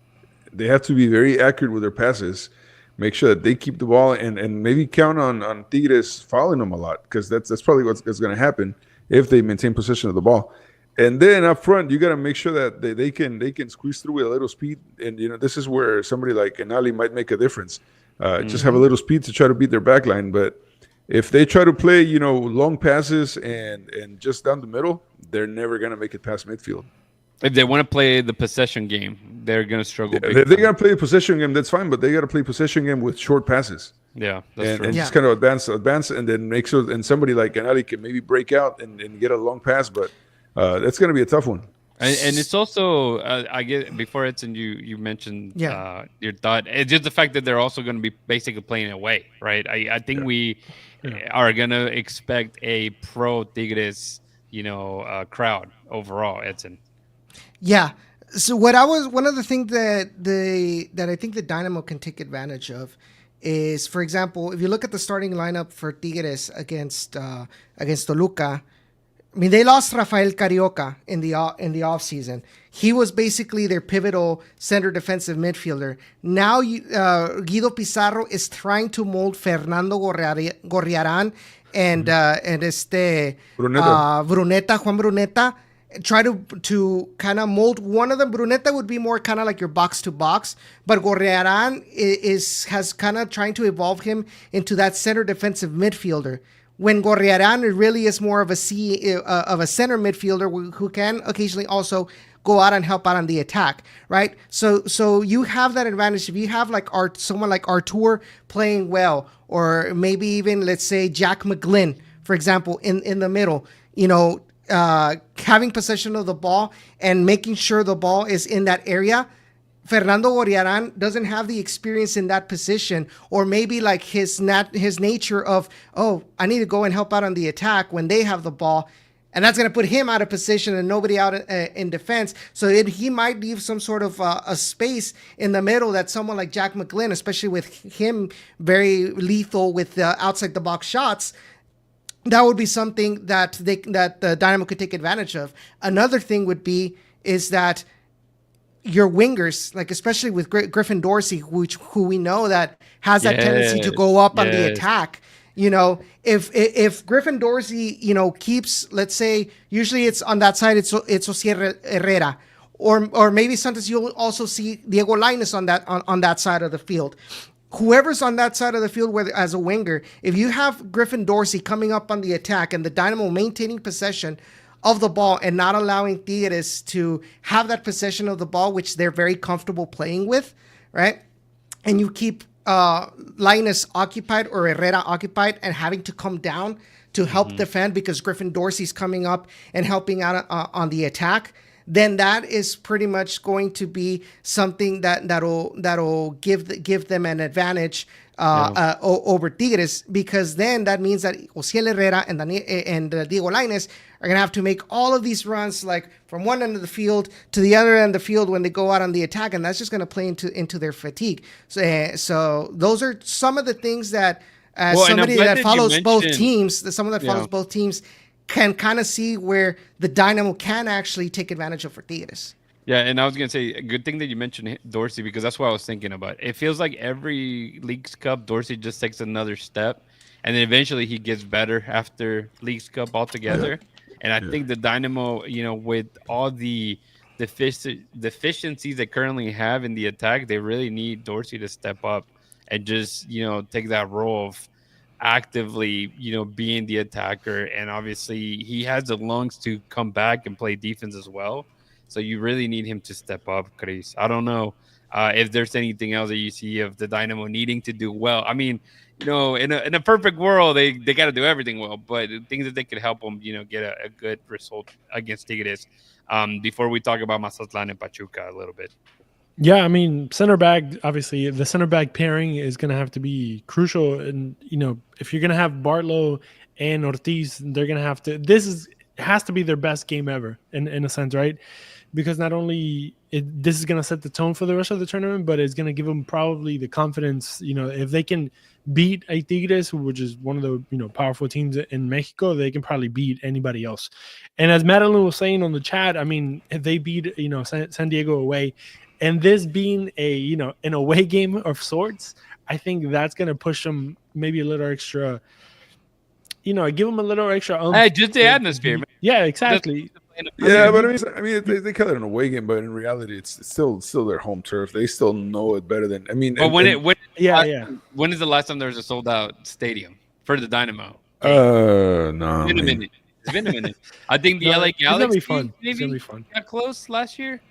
S4: They have to be very accurate with their passes. Make sure that they keep the ball and maybe count on Tigres fouling them a lot, because that's probably what's going to happen if they maintain possession of the ball. And then up front, you got to make sure that they can squeeze through with a little speed. And, this is where somebody like Enali might make a difference. Just have a little speed to try to beat their back line. But if they try to play, long passes and just down the middle, they're never going to make it past midfield.
S1: If they want to play the possession game, they're going to struggle.
S4: Yeah, if they got to play a possession game, that's fine. But they got to play possession game with short passes.
S1: Yeah, that's true.
S4: And just kind of advance, and then make sure. And somebody like Enali can maybe break out and get a long pass. But that's going to be a tough one.
S1: And it's also, I get before Edson, you mentioned your thought. It's just the fact that they're also going to be basically playing away, right? I think we are going to expect a pro Tigres, crowd overall, Edson.
S3: Yeah. So one of the things that I think the Dynamo can take advantage of is, for example, if you look at the starting lineup for Tigres against Toluca. I mean, they lost Rafael Carioca in the offseason. He was basically their pivotal center defensive midfielder. Now Guido Pizarro is trying to mold Fernando Gorriaran and Juan Bruneta. Try to kind of mold one of them. Bruneta would be more kind of like your box to box, but Gorriaran has kind of trying to evolve him into that center defensive midfielder. When Gorriaran really is more of a center midfielder who can occasionally also go out and help out on the attack, right? So you have that advantage. If you have someone like Artur playing well, or maybe even, let's say, Jack McGlynn, for example, in the middle, having possession of the ball and making sure the ball is in that area. Fernando Gorriaran doesn't have the experience in that position, or maybe like his nature of, I need to go and help out on the attack when they have the ball. and that's going to put him out of position and nobody out in defense. So he might leave some sort of a space in the middle that someone like Jack McGlynn, especially with him very lethal with outside the box shots, that would be something that the Dynamo could take advantage of. Another thing would be is that your wingers, like especially with Griffin Dorsey, who we know that has that tendency to go up on the attack. You know, if Griffin Dorsey, you know, keeps, let's say, usually it's on that side, it's Osier Herrera, or maybe sometimes you'll also see Diego Lainez on that side of the field. Whoever's on that side of the field, whether as a winger, if you have Griffin Dorsey coming up on the attack and the Dynamo maintaining possession of the ball and not allowing Tigres to have that possession of the ball, which they're very comfortable playing with, right? And you keep Lainez occupied or Herrera occupied and having to come down to help defend because Griffin Dorsey's coming up and helping out on the attack, then that is pretty much going to be something that'll give them an advantage over Tigres, because then that means that Osiel Herrera and Diego Lainez are going to have to make all of these runs like from one end of the field to the other end of the field when they go out on the attack, and that's just going to play into their fatigue. So those are some of the things that somebody that follows both teams, both teams can kind of see where the Dynamo can actually take advantage of for Tigres.
S1: Yeah, and I was going to say, a good thing that you mentioned Dorsey, because that's what I was thinking about. It feels like every Leagues Cup, Dorsey just takes another step, and then eventually he gets better after Leagues Cup altogether. And I think the Dynamo, you know, with all the deficiencies they currently have in the attack, they really need Dorsey to step up and just, you know, take that role of actively, you know, being the attacker. And obviously he has the lungs to come back and play defense as well. So you really need him to step up, Chris. I don't know if there's anything else that you see of the Dynamo needing to do well. I mean, you know, in a perfect world, they got to do everything well, but things that they could help them, you know, get a good result against Tigres. Before we talk about Mazatlán and Pachuca a little bit.
S2: Yeah, I mean, center back, obviously, the center back pairing is going to have to be crucial. And, you know, if you're going to have Bartlow and Ortiz, they're going to have to, has to be their best game ever in a sense, right? Because not only this is going to set the tone for the rest of the tournament, but it's going to give them probably the confidence, you know, if they can beat a Tigres, which is one of the, you know, powerful teams in Mexico, they can probably beat anybody else. And as Madeline was saying on the chat, I mean, if they beat, you know, San Diego away, and this being a, you know, an away game of sorts, I think that's going to push them maybe a little extra, you know, give them a little extra.
S1: Hey, just the atmosphere, man.
S2: Yeah, exactly.
S4: Yeah, but I mean, they call it an away game, but in reality, it's still their home turf. They still know it better than. I mean,
S1: but when is the last time there was a sold out stadium for the Dynamo?
S4: No.
S1: It's been a minute. I think the LA Galaxy.
S2: It's gonna be fun. It's gonna be fun.
S1: Got close last year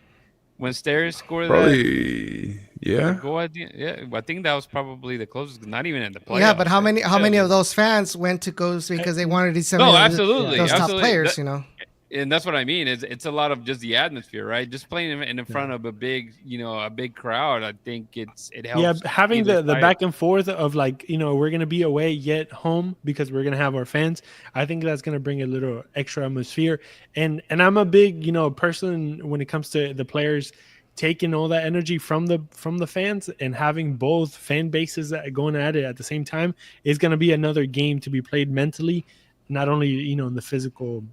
S1: when Stairs scored
S4: probably,
S1: that. I think that was probably the closest. Not even in the playoffs.
S3: Yeah, but how many of those fans went to go because they wanted to see some of those top players, you know?
S1: And that's what I mean. It's a lot of just the atmosphere, right? Just playing in front of a big, you know, a big crowd. I think it helps.
S2: Yeah, having the back and forth of like, you know, we're gonna be away yet home because we're gonna have our fans. I think that's gonna bring a little extra atmosphere. And I'm a big, you know, person when it comes to the players taking all that energy from the fans and having both fan bases going at it at the same time is gonna be another game to be played mentally, not only, you know, in the physical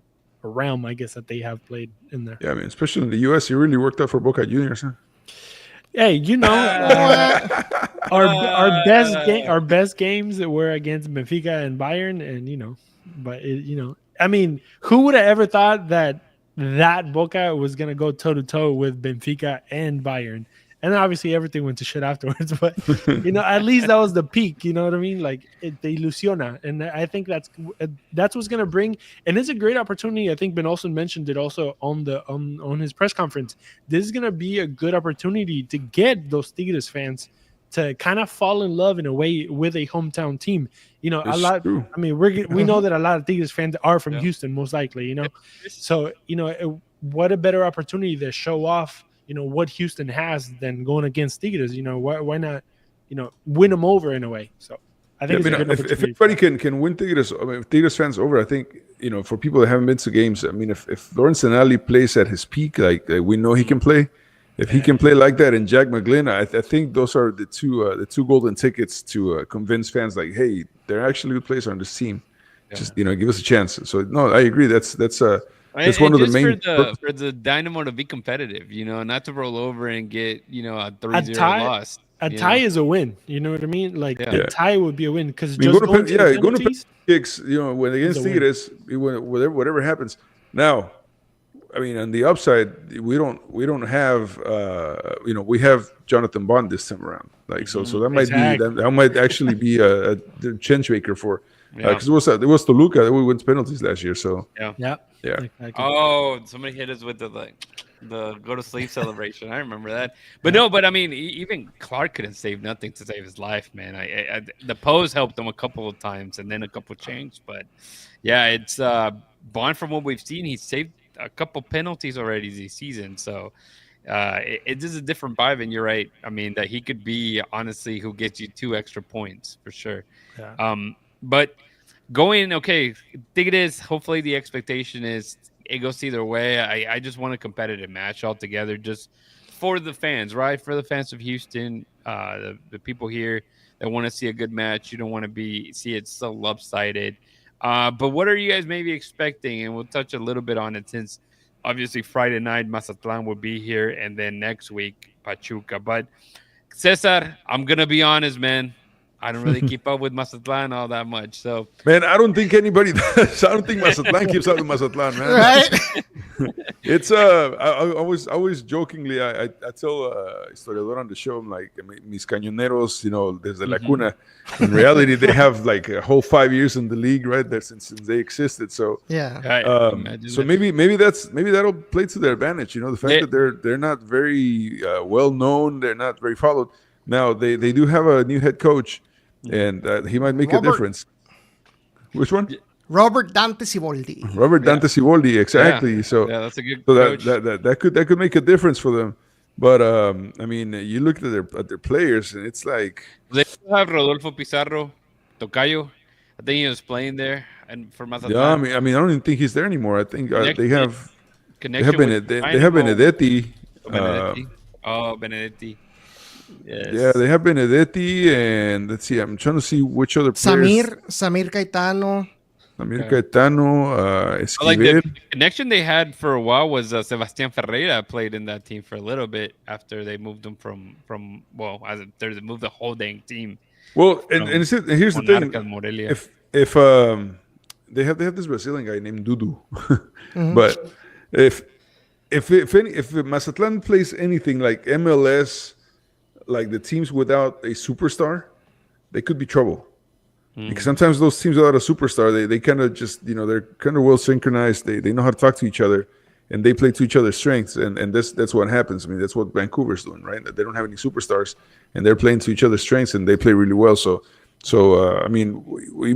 S2: realm, I guess, that they have played in there.
S4: Yeah, I mean, especially in the U.S., you really worked out for Boca Juniors, huh?
S2: Hey, you know, our best games were against Benfica and Bayern, and you know, but you know, I mean, who would have ever thought that Boca was gonna go toe to toe with Benfica and Bayern? And obviously everything went to shit afterwards, but you know, at least that was the peak. You know what I mean? Like the ilusiona, and I think that's what's gonna bring. And it's a great opportunity. I think Ben Olsen mentioned it also on his press conference. This is gonna be a good opportunity to get those Tigres fans to kind of fall in love in a way with a hometown team. You know,
S4: True.
S2: I mean, we know that a lot of Tigres fans are from Houston, most likely. You know, so you know, what a better opportunity to show off, you know, what Houston has than going against Tigres. You know, why not, you know, win them over in a way. So I think it's a good
S4: if
S2: opportunity.
S4: everybody can win Tigres, if Tigres fans over, I think, for people that haven't been to games, I mean, if Lawrence Anali plays at his peak, like we know he can play, if he can play like that, and Jack McGlynn, I think those are the two golden tickets to convince fans, like, hey, they're actually good players on this team. Yeah. Just give us a chance. So no, I agree. That's one of the main
S1: for the Dynamo to be competitive, not to roll over and get a 3-0 loss.
S2: A tie is a win. You know what I mean? Like a tie would be a win because
S4: going to kicks. When against Tigres, whatever happens. Now, I mean, on the upside, we don't have we have Jonathan Bond this time around. Like so that might that might actually be a change maker for because it was Toluca that we wins penalties last year. So
S2: yeah.
S1: Exactly. Oh, somebody hit us with the go to sleep celebration. I remember that. But I mean, even Clark couldn't save nothing to save his life, man. The pose helped him a couple of times, and then a couple changed. But yeah, it's Bond. From what we've seen, he's saved a couple penalties already this season. So it is a different vibe, and you're right. I mean, that he could be honestly who gets you 2 extra points for sure. Yeah. But Tigres, hopefully the expectation is it goes either way. I just want a competitive match altogether, just for the fans, right? For the fans of Houston, the people here that want to see a good match. You don't want to see it so lopsided. But what are you guys maybe expecting? And we'll touch a little bit on it since obviously Friday night Mazatlán will be here, and then next week Pachuca. But Cesar, I'm going to be honest, man. I don't really keep up with Mazatlán all that much. So,
S4: man, I don't think anybody does. I don't think Mazatlán keeps up with Mazatlán, man.
S3: Right?
S4: It's I always jokingly I tell historiador on the show, I'm like, mis cañoneros, desde la cuna. In reality, they have like a whole 5 years in the league, right? There since they existed. So so maybe that'll play to their advantage. The fact that they're not very well known, they're not very followed. Now they do have a new head coach. And he might make a difference. Which one?
S3: Robert Dante Siboldi.
S4: Dante Siboldi, exactly. Yeah. So
S1: that's a good coach.
S4: That could make a difference for them. But I mean, you look at their players, and it's like
S1: they have Rodolfo Pizarro, Tocayo. I think he was playing there, and for Mazatlán.
S4: Yeah, I mean, I don't even think he's there anymore. I think they have Benedetti.
S1: Benedetti. Yes.
S4: Yeah, they have Benedetti, and let's see. I'm trying to see which other players.
S3: Samir Caetano,
S4: Esquivel.
S1: Like the connection they had for a while was Sebastián Ferreira played in that team for a little bit after they moved him from they moved the whole dang team.
S4: Well, and here's the thing: if they have this Brazilian guy named Dudu, but if Mazatlán plays anything like MLS. Like the teams without a superstar, they could be trouble. Because sometimes those teams without a superstar, they kind of just, they're kind of well synchronized. They know how to talk to each other, and they play to each other's strengths. And that's what happens. I mean, that's what Vancouver's doing, right? They don't have any superstars, and they're playing to each other's strengths, and they play really well. So I mean, we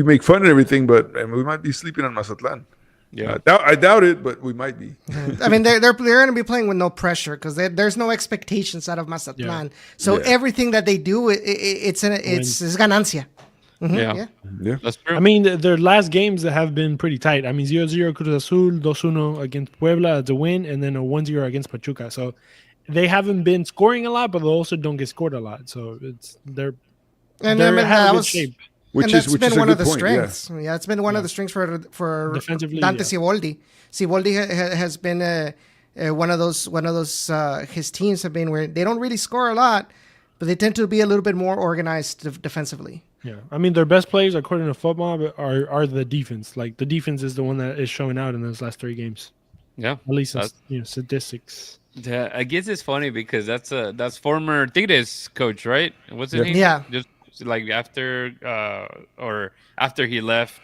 S4: make fun and everything, but we might be sleeping on Mazatlán. Yeah, I doubt it, but we might be.
S3: I mean, they're going to be playing with no pressure because there's no expectations out of Mazatlán. Yeah. So everything that they do, it's ganancia.
S1: Mm-hmm. Yeah, that's true.
S2: I mean, their last games have been pretty tight. I mean, 0-0 Cruz Azul, 2-1 against Puebla as a win, and then a 1-0 against Pachuca. So they haven't been scoring a lot, but they also don't get scored a lot. So they're in good shape.
S3: That's been one of the strengths. Yeah, it's been one of the strengths for Dante Siboldi. Siboldi has been one of those. His teams have been where they don't really score a lot, but they tend to be a little bit more organized defensively.
S2: Yeah, I mean their best players, according to football, are the defense. Like the defense is the one that is showing out in those last 3 games.
S1: Yeah,
S2: at least statistics.
S1: Yeah, I guess it's funny because that's former Tigres coach, right? What's his name?
S3: Yeah.
S1: Just like after he left,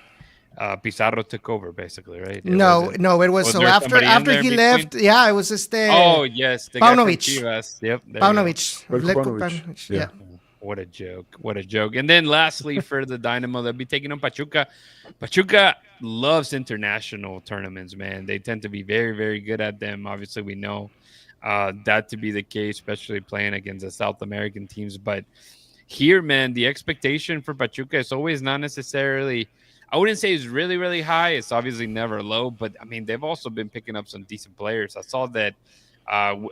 S1: Pizarro took over basically, right?
S3: It was so after he left. Yeah, it was just
S1: oh yes, the
S3: Paunovic.
S1: Yep,
S3: Paunovic. Yeah.
S1: What a joke. And then lastly, for the Dynamo, they'll be taking on Pachuca. Pachuca loves international tournaments, man. They tend to be very, very good at them. Obviously, we know that to be the case, especially playing against the South American teams. But here, man, the expectation for Pachuca is always not necessarily. I wouldn't say it's really, really high. It's obviously never low, but I mean, they've also been picking up some decent players. I saw that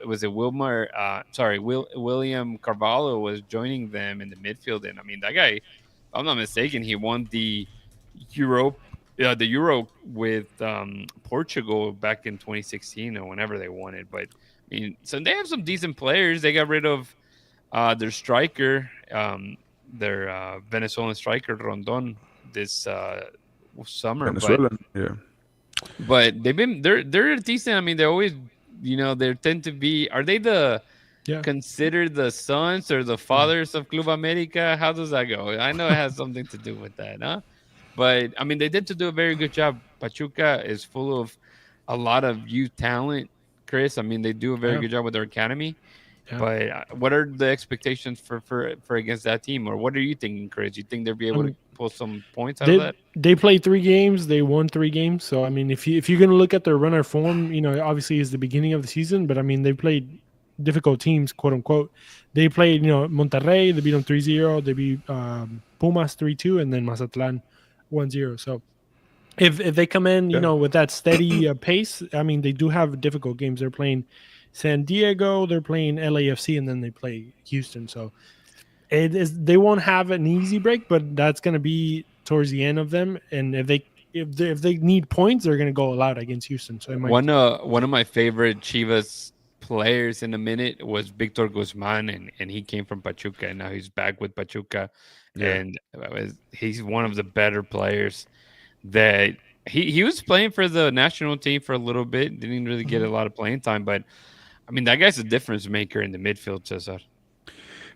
S1: was it William Carvalho was joining them in the midfield, and I mean, that guy, if I'm not mistaken, he won the Euro with Portugal back in 2016 or whenever they won it. But I mean, so they have some decent players. They got rid of their striker, their Venezuelan striker Rondon this summer.
S4: Venezuelan, yeah.
S1: But they're decent. I mean, they're always, they tend to be. Are they considered the sons or the fathers of Club America? How does that go? I know it has something to do with that, huh? But I mean, they did to do a very good job. Pachuca is full of a lot of youth talent, Chris. I mean, they do a very good job with their academy. Yeah. But what are the expectations for against that team, or what are you thinking, Chris? You think they'll be able to pull some points out of that?
S2: They played 3 games. They won 3 games. So I mean, if you're going to look at their run of form, obviously it's the beginning of the season. But I mean, they played difficult teams, quote unquote. They played, Monterrey. They beat them 3-0. They beat Pumas 3-2, and then Mazatlán 1-0. So if they come in, with that steady pace, I mean, they do have difficult games. They're playing San Diego, they're playing LAFC, and then they play Houston. So they won't have an easy break, but that's going to be towards the end of them. And if they need points, they're going to go all out against Houston. So
S1: one of my favorite Chivas players in a minute was Victor Guzman, and he came from Pachuca, and now he's back with Pachuca. Yeah. And he's one of the better players that he was playing for the national team for a little bit, didn't really get a lot of playing time, but I mean, that guy's a difference maker in the midfield, Cesar.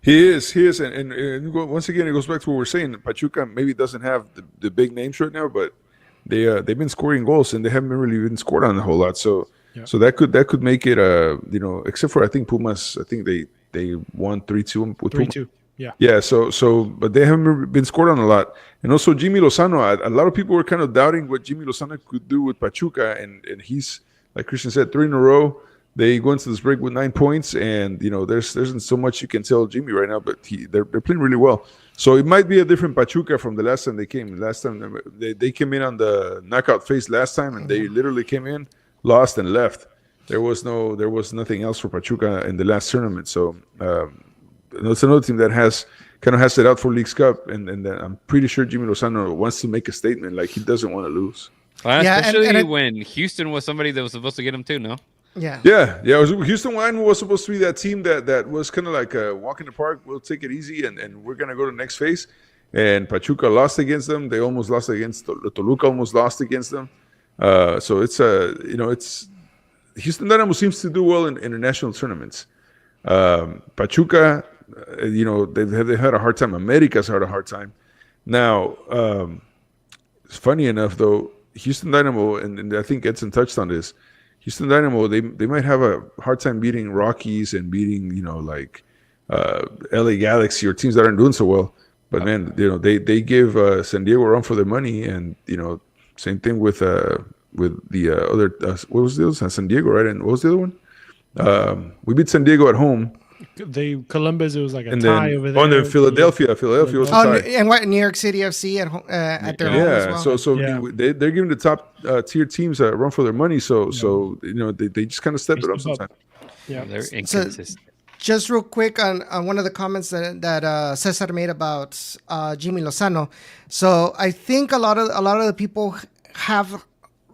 S4: He is, and once again, it goes back to what we're saying. Pachuca maybe doesn't have the big names right now, but they've been scoring goals, and they haven't really been scored on a whole lot. So that could make it except for I think Pumas. I think they won 3-2 with 3-2. Yeah. So, but they haven't been scored on a lot. And also Jimmy Lozano. A lot of people were kind of doubting what Jimmy Lozano could do with Pachuca, and he's, like Christian said, 3 in a row. They go into this break with 9 points, and there isn't so much you can tell Jimmy right now, but they're playing really well. So it might be a different Pachuca from the last time they came. Last time they came in on the knockout phase last time, and they literally came in, lost, and left. There was nothing else for Pachuca in the last tournament. So it's another team that has it out for Leagues Cup, and I'm pretty sure Jimmy Lozano wants to make a statement, like he doesn't want to lose.
S1: Well, especially when Houston was somebody that was supposed to get him too, no?
S3: Yeah.
S4: Houston UANL was supposed to be that team that was kind of like a walk in the park. We'll take it easy, and we're gonna go to the next phase. And Pachuca lost against them. They almost lost against Toluca. Almost lost against them. So it's Houston Dynamo seems to do well in international tournaments. Pachuca, they've had a hard time. America's had a hard time. Now, it's funny enough though, Houston Dynamo, and I think Edson touched on this. Houston Dynamo, they might have a hard time beating Rockies and beating, LA Galaxy or teams that aren't doing so well. But man, they give San Diego a run for their money, and same thing with the other. What was the other? San Diego, right? And what was the other one? We beat San Diego at home.
S2: Columbus, it was like a tie over there.
S4: Oh, and then Philadelphia was a tie.
S3: And what, New York City FC at their home as well.
S4: So they're giving the top tier teams a run for their money. So they just kind of step it up sometimes.
S1: Yeah, they're inconsistent.
S3: So, just real quick on one of the comments that Cesar made about Jimmy Lozano. So I think a lot of the people have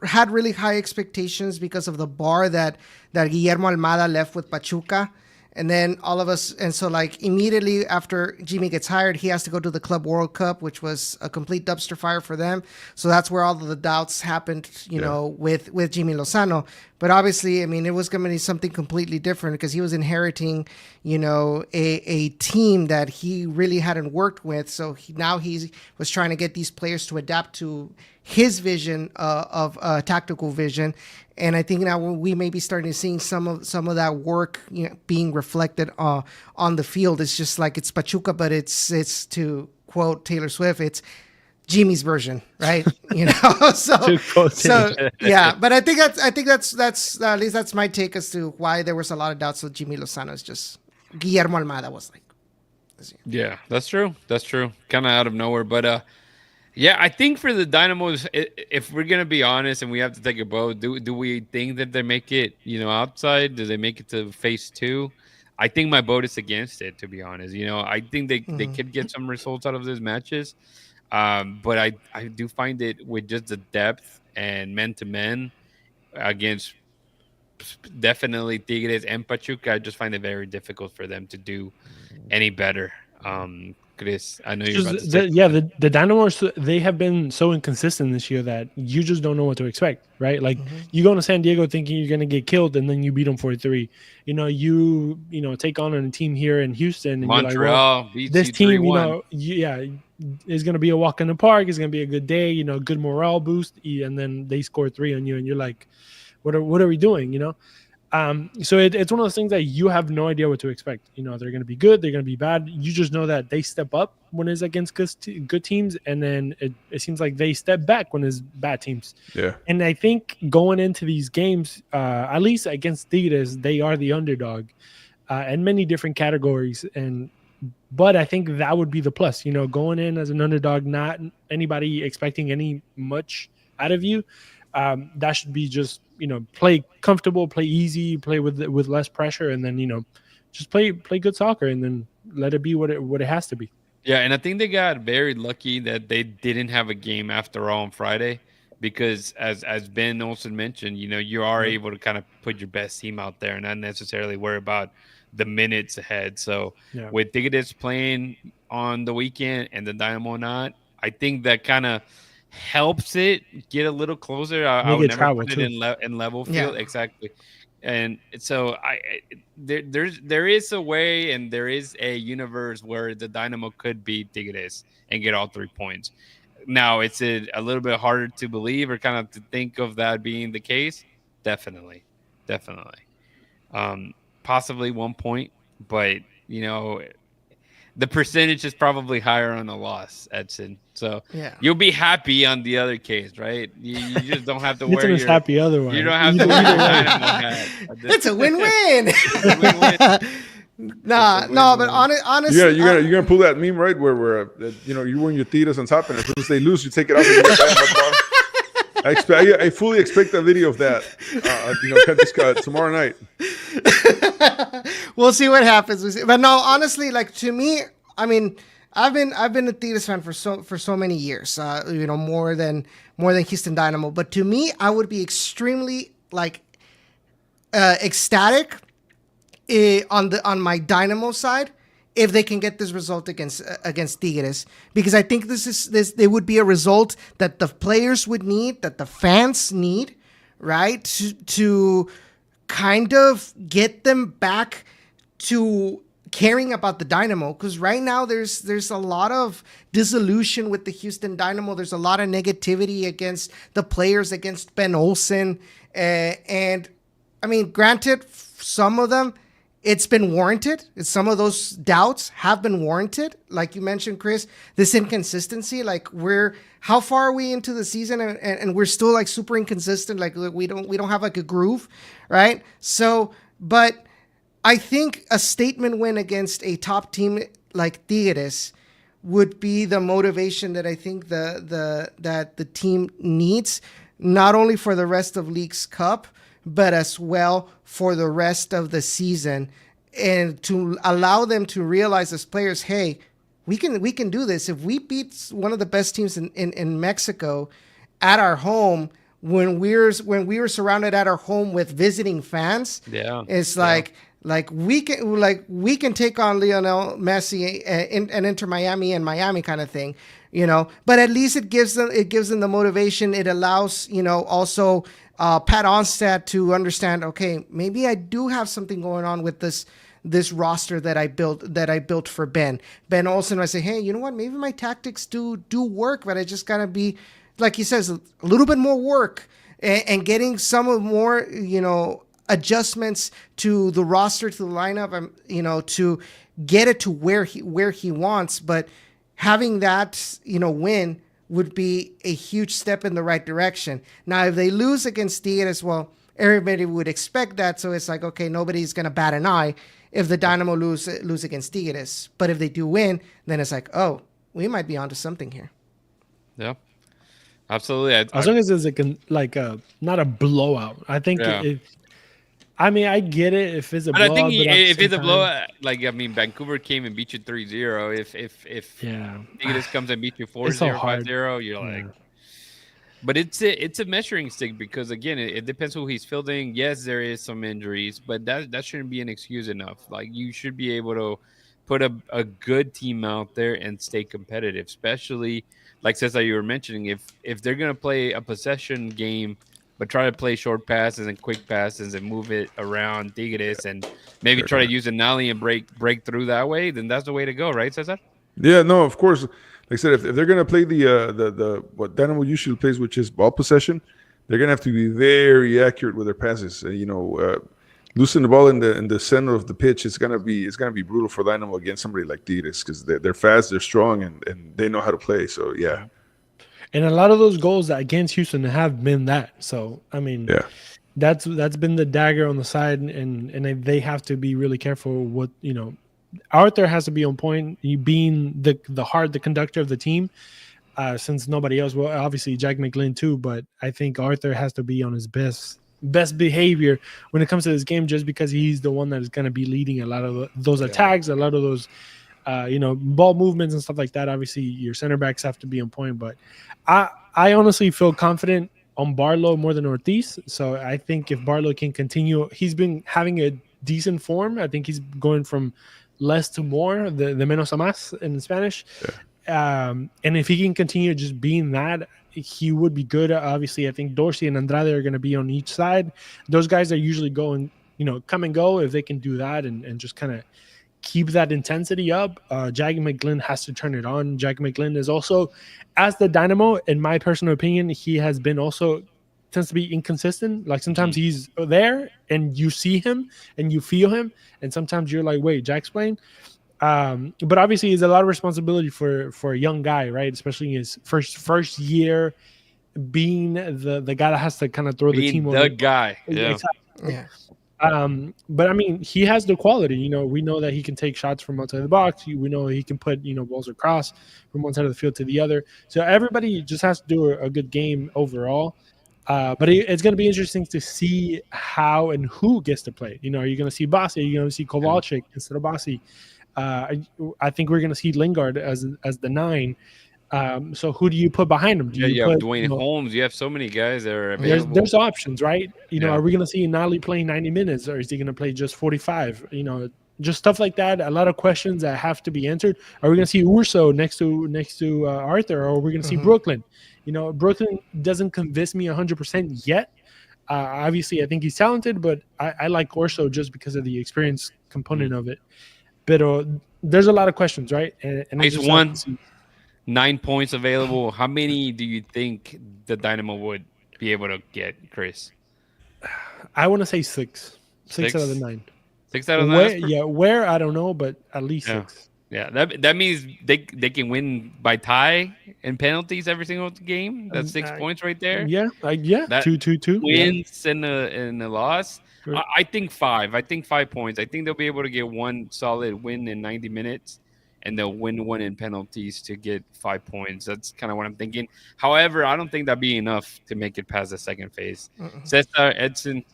S3: had really high expectations because of the bar that Guillermo Almada left with Pachuca. And then all of us, and so like immediately after Jimmy gets hired, he has to go to the Club World Cup, which was a complete dumpster fire for them. So that's where all of the doubts happened, with Jimmy Lozano. But obviously, I mean, it was going to be something completely different because he was inheriting, a team that he really hadn't worked with. So now he was trying to get these players to adapt to his vision of tactical vision. And I think now we may be starting to see some of that work being reflected on the field. It's just like it's Pachuca, but it's to quote Taylor Swift, it's Jimmy's version, right? So yeah. But I think that's at least that's my take as to why there was a lot of doubts with Jimmy Lozano. Is just Guillermo Almada was like, this year.
S1: Yeah, that's true. That's true. Kind of out of nowhere, but yeah, I think for the Dynamos, if we're gonna be honest, and we have to take a vote, do we think that they make it? Outside? Do they make it to phase 2? I think my vote is against it. To be honest, I think they could get some results out of these matches, but I do find it with just the depth and man to man against definitely Tigres and Pachuca. I just find it very difficult for them to do any better. Chris, I know you're about to say
S2: the Dynamos, they have been so inconsistent this year that you just don't know what to expect, right? Like you go to San Diego thinking you're going to get killed, and then you beat them 4-3. You take on a team here in Houston, and
S1: Montreal,
S2: you're like, well, this team,
S1: 3-1.
S2: is going to be a walk in the park. It's going to be a good day, good morale boost, and then they score 3 on you, and you're like, what are we doing? So it's one of those things that you have no idea what to expect. They're going to be good, they're going to be bad. You just know that they step up when it's against good teams, and then it seems like they step back when it's bad teams.
S4: Yeah.
S2: And I think going into these games, at least against Tigres, they are the underdog in many different categories. But I think that would be the plus. Going in as an underdog, not anybody expecting any much out of you. That should be just play comfortable, play easy, play with less pressure, and then just play good soccer, and then let it be what it has to be.
S1: Yeah, and I think they got very lucky that they didn't have a game after all on Friday, because as Ben Olsen mentioned, you are able to kind of put your best team out there and not necessarily worry about the minutes ahead. So with Tigres playing on the weekend and the Dynamo not, I think that kind of helps it get a little closer. I would never put it in level field. Yeah. Exactly. And so there is a way, and there is a universe where the Dynamo could beat Tigres and get all 3 points. Now, it's a little bit harder to believe or kind of to think of that being the case. Definitely. Possibly 1 point, but the percentage is probably higher on the loss, Edson. So you'll be happy on the other case, right? You just don't have to wear your
S2: happy otherwise.
S1: You don't have to wear your Dynamo hat.
S3: It's a win-win. But honestly,
S4: you're gonna pull that meme, right? Where you wearing your Tigres on top, and as soon as they lose, you take it off. And you get back on the bar. I fully expect a video of that. Tomorrow night.
S3: We'll see what happens. But no, honestly, like, to me, I mean, I've been a Tigres fan for so many years. More than Houston Dynamo. But to me, I would be extremely ecstatic on my Dynamo side if they can get this result against Tigres, because I think this would be a result that the players would need, that the fans need, right, to kind of get them back to caring about the Dynamo, because right now there's a lot of disillusion with the Houston Dynamo. There's a lot of negativity against the players, against Ben Olsen, and I mean, granted, some of them, it's been warranted. Some of those doubts have been warranted. Like you mentioned, Chris, this inconsistency, like how far are we into the season and we're still like super inconsistent. Like we don't have like a groove, right? So, but I think a statement win against a top team like Tigres would be the motivation that I think that the team needs, not only for the rest of League's Cup, but as well for the rest of the season, and to allow them to realize as players, hey, we can do this. If we beat one of the best teams in Mexico at our home, when we were surrounded at our home with visiting fans, it's like we can take on Lionel Messi and enter Miami and Miami kind of thing, But at least it gives them the motivation. It allows also Pat Onstad to understand, okay, maybe I do have something going on with this roster that I built for Ben Olsen. I say, hey, you know what? Maybe my tactics do work, but I just gotta be, like he says, a little bit more work and getting some of more, adjustments to the roster, to the lineup, to get it to where he wants. But having that, win would be a huge step in the right direction. Now, if they lose against Tigres, well, everybody would expect that. So it's like, okay, nobody's gonna bat an eye if the Dynamo lose against Tigres. But if they do win, then it's like, oh, we might be onto something here.
S1: Yeah, absolutely.
S2: As long as it's not a blowout. I think I mean, I get it if it's a blowout.
S1: I think if it's a blowout, Vancouver came and beat you 3-0. If Tigres comes and beat you 4-0, 5-0, you're like. But it's a measuring stick because, again, it depends who he's fielding. Yes, there is some injuries, but that shouldn't be an excuse enough. Like, you should be able to put a good team out there and stay competitive, especially, like Cesar, you were mentioning, if they're going to play a possession game but try to play short passes and quick passes and move it around Tigres and maybe try to use a nollie and break through that way, then that's the way to go, right, Cesar?
S4: Yeah, no, of course. Like I said, if they're going to play the what Dynamo usually plays, which is ball possession, they're going to have to be very accurate with their passes. Losing the ball in the center of the pitch is going to be brutal for Dynamo against somebody like Tigres because they're fast, they're strong, and they know how to play. So yeah.
S2: And a lot of those goals against Houston have been that. So I mean, that's been the dagger on the side, and they have to be really careful. What Arthur has to be on point. You being the conductor of the team, since nobody else. Well, obviously Jack McGlynn too, but I think Arthur has to be on his best behavior when it comes to this game, just because he's the one that is going to be leading a lot of those attacks, a lot of those, ball movements and stuff like that. Obviously, your center backs have to be on point, but I honestly feel confident on Barlow more than Ortiz. So I think if Barlow can continue, he's been having a decent form. I think he's going from less to more, the menos a más in Spanish. And if he can continue just being that, he would be good. Obviously, I think Dorsey and Andrade are going to be on each side. Those guys are usually going, come and go. If they can do that and just kind of keep that intensity up, Jack McGlynn has to turn it on. Jack McGlynn is also, as the Dynamo, in my personal opinion, he has been also tends to be inconsistent. Like sometimes he's there and you see him and you feel him, and sometimes you're like, wait, Jack's playing. But obviously it's a lot of responsibility for a young guy, right? Especially in his first year being the guy that has to kind of throw the team
S1: on the guy. Yeah.
S2: But I mean, he has the quality. We know that he can take shots from outside the box. We know he can put balls across from one side of the field to the other. So everybody just has to do a good game overall. But it's going to be interesting to see how and who gets to play. Are you going to see Bassi? Are you going to see Kowalczyk instead of Bassi? I think we're going to see Lingard as the 9. So who do you put behind him?
S1: You have Dwayne Holmes. You have so many guys that are available.
S2: There's options, right? Are we going to see Nolly playing 90 minutes, or is he going to play just 45? Just stuff like that. A lot of questions that have to be answered. Are we going to see Urso next to Arthur, or are we going to see Brooklyn? Brooklyn doesn't convince me 100% yet. Obviously, I think he's talented, but I like Urso just because of the experience component of it. But there's a lot of questions, right? And
S1: Nice one. 9 points available. How many do you think the Dynamo would be able to get, Chris?
S2: I want to say 6. 6 out of the 9.
S1: 6 out of the 9?
S2: Where I don't know, but at least 6.
S1: Yeah, that means they can win by tie and penalties every single game. That's 6 points right there.
S2: Yeah. 2-2-2
S1: wins and a loss. Sure. I think 5. I think 5 points. I think they'll be able to get one solid win in 90 minutes, and they'll win one in penalties to get 5 points. That's kind of what I'm thinking. However, I don't think that'd be enough to make it past the second phase. Cesar, Edson,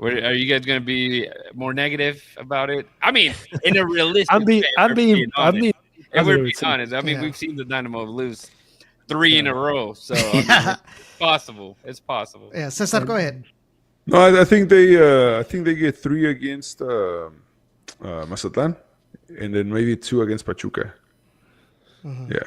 S1: are you guys going to be more negative about it? I mean, in a realistic way.
S2: I'm being honest.
S1: I mean, we've seen the Dynamo lose 3 in a row, so it's possible. It's possible.
S3: Yeah, Cesar, go ahead.
S4: No, I think they get 3 against Mazatlán, and then maybe 2 against Pachuca. Yeah.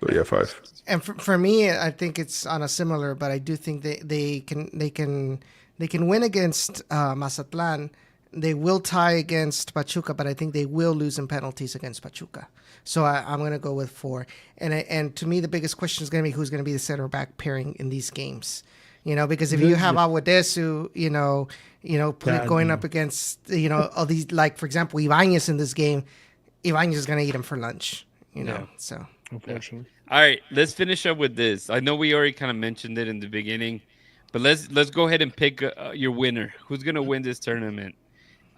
S4: So yeah, 5.
S3: And for me, I think it's on a similar, but I do think they can win against Mazatlán. They will tie against Pachuca, but I think they will lose in penalties against Pachuca. So I'm going to go with 4. And to me, the biggest question is going to be who's going to be the center back pairing in these games. Because if you have Aguadesu, going up against, all these, like, for example, Ibañez in this game, Ibañez is going to eat him for lunch, so.
S2: Unfortunately.
S1: All right, let's finish up with this. I know we already kind of mentioned it in the beginning, But let's go ahead and pick your winner. Who's gonna win this tournament?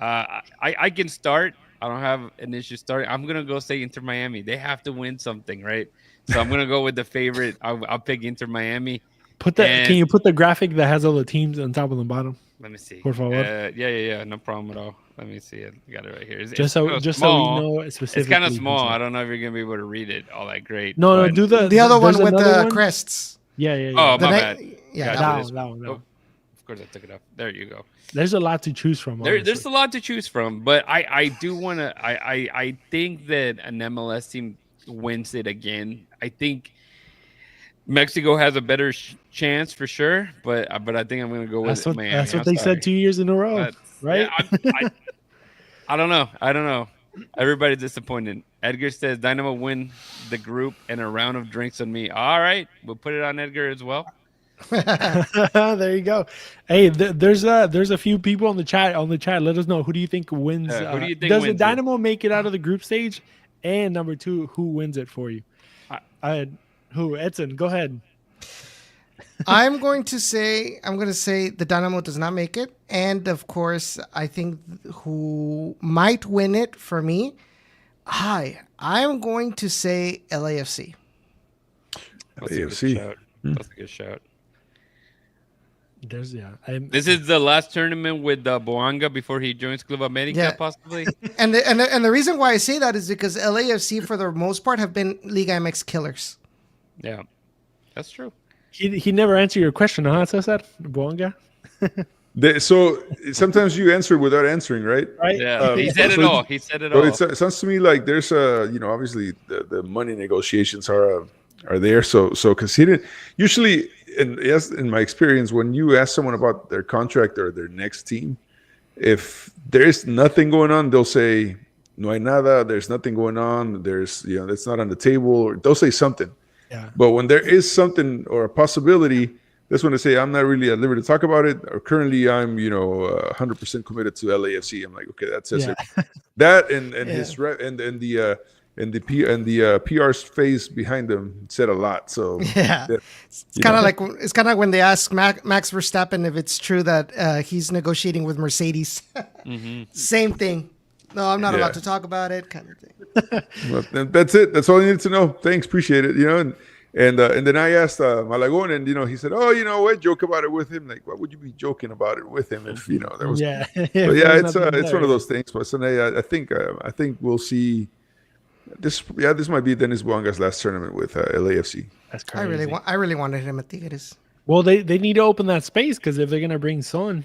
S1: I can start. I don't have an issue starting. I'm gonna go say Inter Miami. They have to win something, right? So I'm gonna go with the favorite. I'll pick Inter Miami.
S2: Can you put the graphic that has all the teams on top and the bottom?
S1: Let me see.
S2: Por favor.
S1: Yeah. No problem at all. Let me see it. I got it right here.
S2: Just so we know specifically.
S1: It's kind of small. I don't know if you're gonna be able to read it all that great.
S2: No. Do
S3: the other one with the crests.
S2: Yeah.
S1: Oh, my bad.
S3: Yeah,
S1: that
S2: one.
S1: Oh, of course, I took it off. There you go.
S2: There's a lot to choose from.
S1: There's a lot to choose from, but I do want to. I think that an MLS team wins it again. I think Mexico has a better chance for sure, but I think I'm going to go with Miami.
S2: That's what they said 2 years in a row, right?
S1: Yeah, I don't know. Everybody's disappointed. Edgar says Dynamo win the group and a round of drinks on me. All right, we'll put it on Edgar as well.
S2: There you go. Hey, there's a few people on the chat. Let us know, who do you think wins?
S1: Who do you think
S2: does
S1: wins
S2: the Dynamo make it out of the group stage? And number two, who wins it for you? Who? Edson, go ahead.
S3: I'm going to say the Dynamo does not make it, and of course, I think who might win it for me. I'm going to say LAFC.
S4: LAFC.
S1: That's a good shout.
S2: This
S1: is the last tournament with Boanga before he joins Club America, possibly.
S3: And the reason why I say that is because LAFC, for the most part, have been Liga MX killers.
S1: Yeah, that's true.
S2: He never answered your question, huh, Cesar? Boanga?
S4: So sometimes you answer without answering, right?
S2: Right.
S1: Yeah. He said it all.
S4: It sounds to me like there's obviously the money negotiations are there. So because he didn't usually. And yes, in my experience, when you ask someone about their contract or their next team, if there's nothing going on, they'll say no hay nada. There's nothing going on. There's it's not on the table. Or they'll say something.
S2: Yeah.
S4: But when there is something or a possibility, that's when they say I'm not really at liberty to talk about it. Or currently I'm 100% committed to LAFC. I'm like, okay, that's it. That and his and the PR's face behind them said a lot. So
S3: it's kind of like when they ask Max Verstappen if it's true that he's negotiating with Mercedes. Same thing. No, I'm not allowed to talk about it, kind of thing.
S4: Well, that's it. That's all you need to know. Thanks, appreciate it. And then I asked Malagon, and he said, "Oh, what? Joke about it with him? Like, why would you be joking about it with him if there was?"
S2: Yeah,
S4: it's one of those things. But Sunday, I think we'll see. This might be Dennis Buanga's last tournament with LAFC.
S2: That's crazy.
S3: I really wanted him at Tigres.
S2: Well, they need to open that space because if they're gonna bring Son,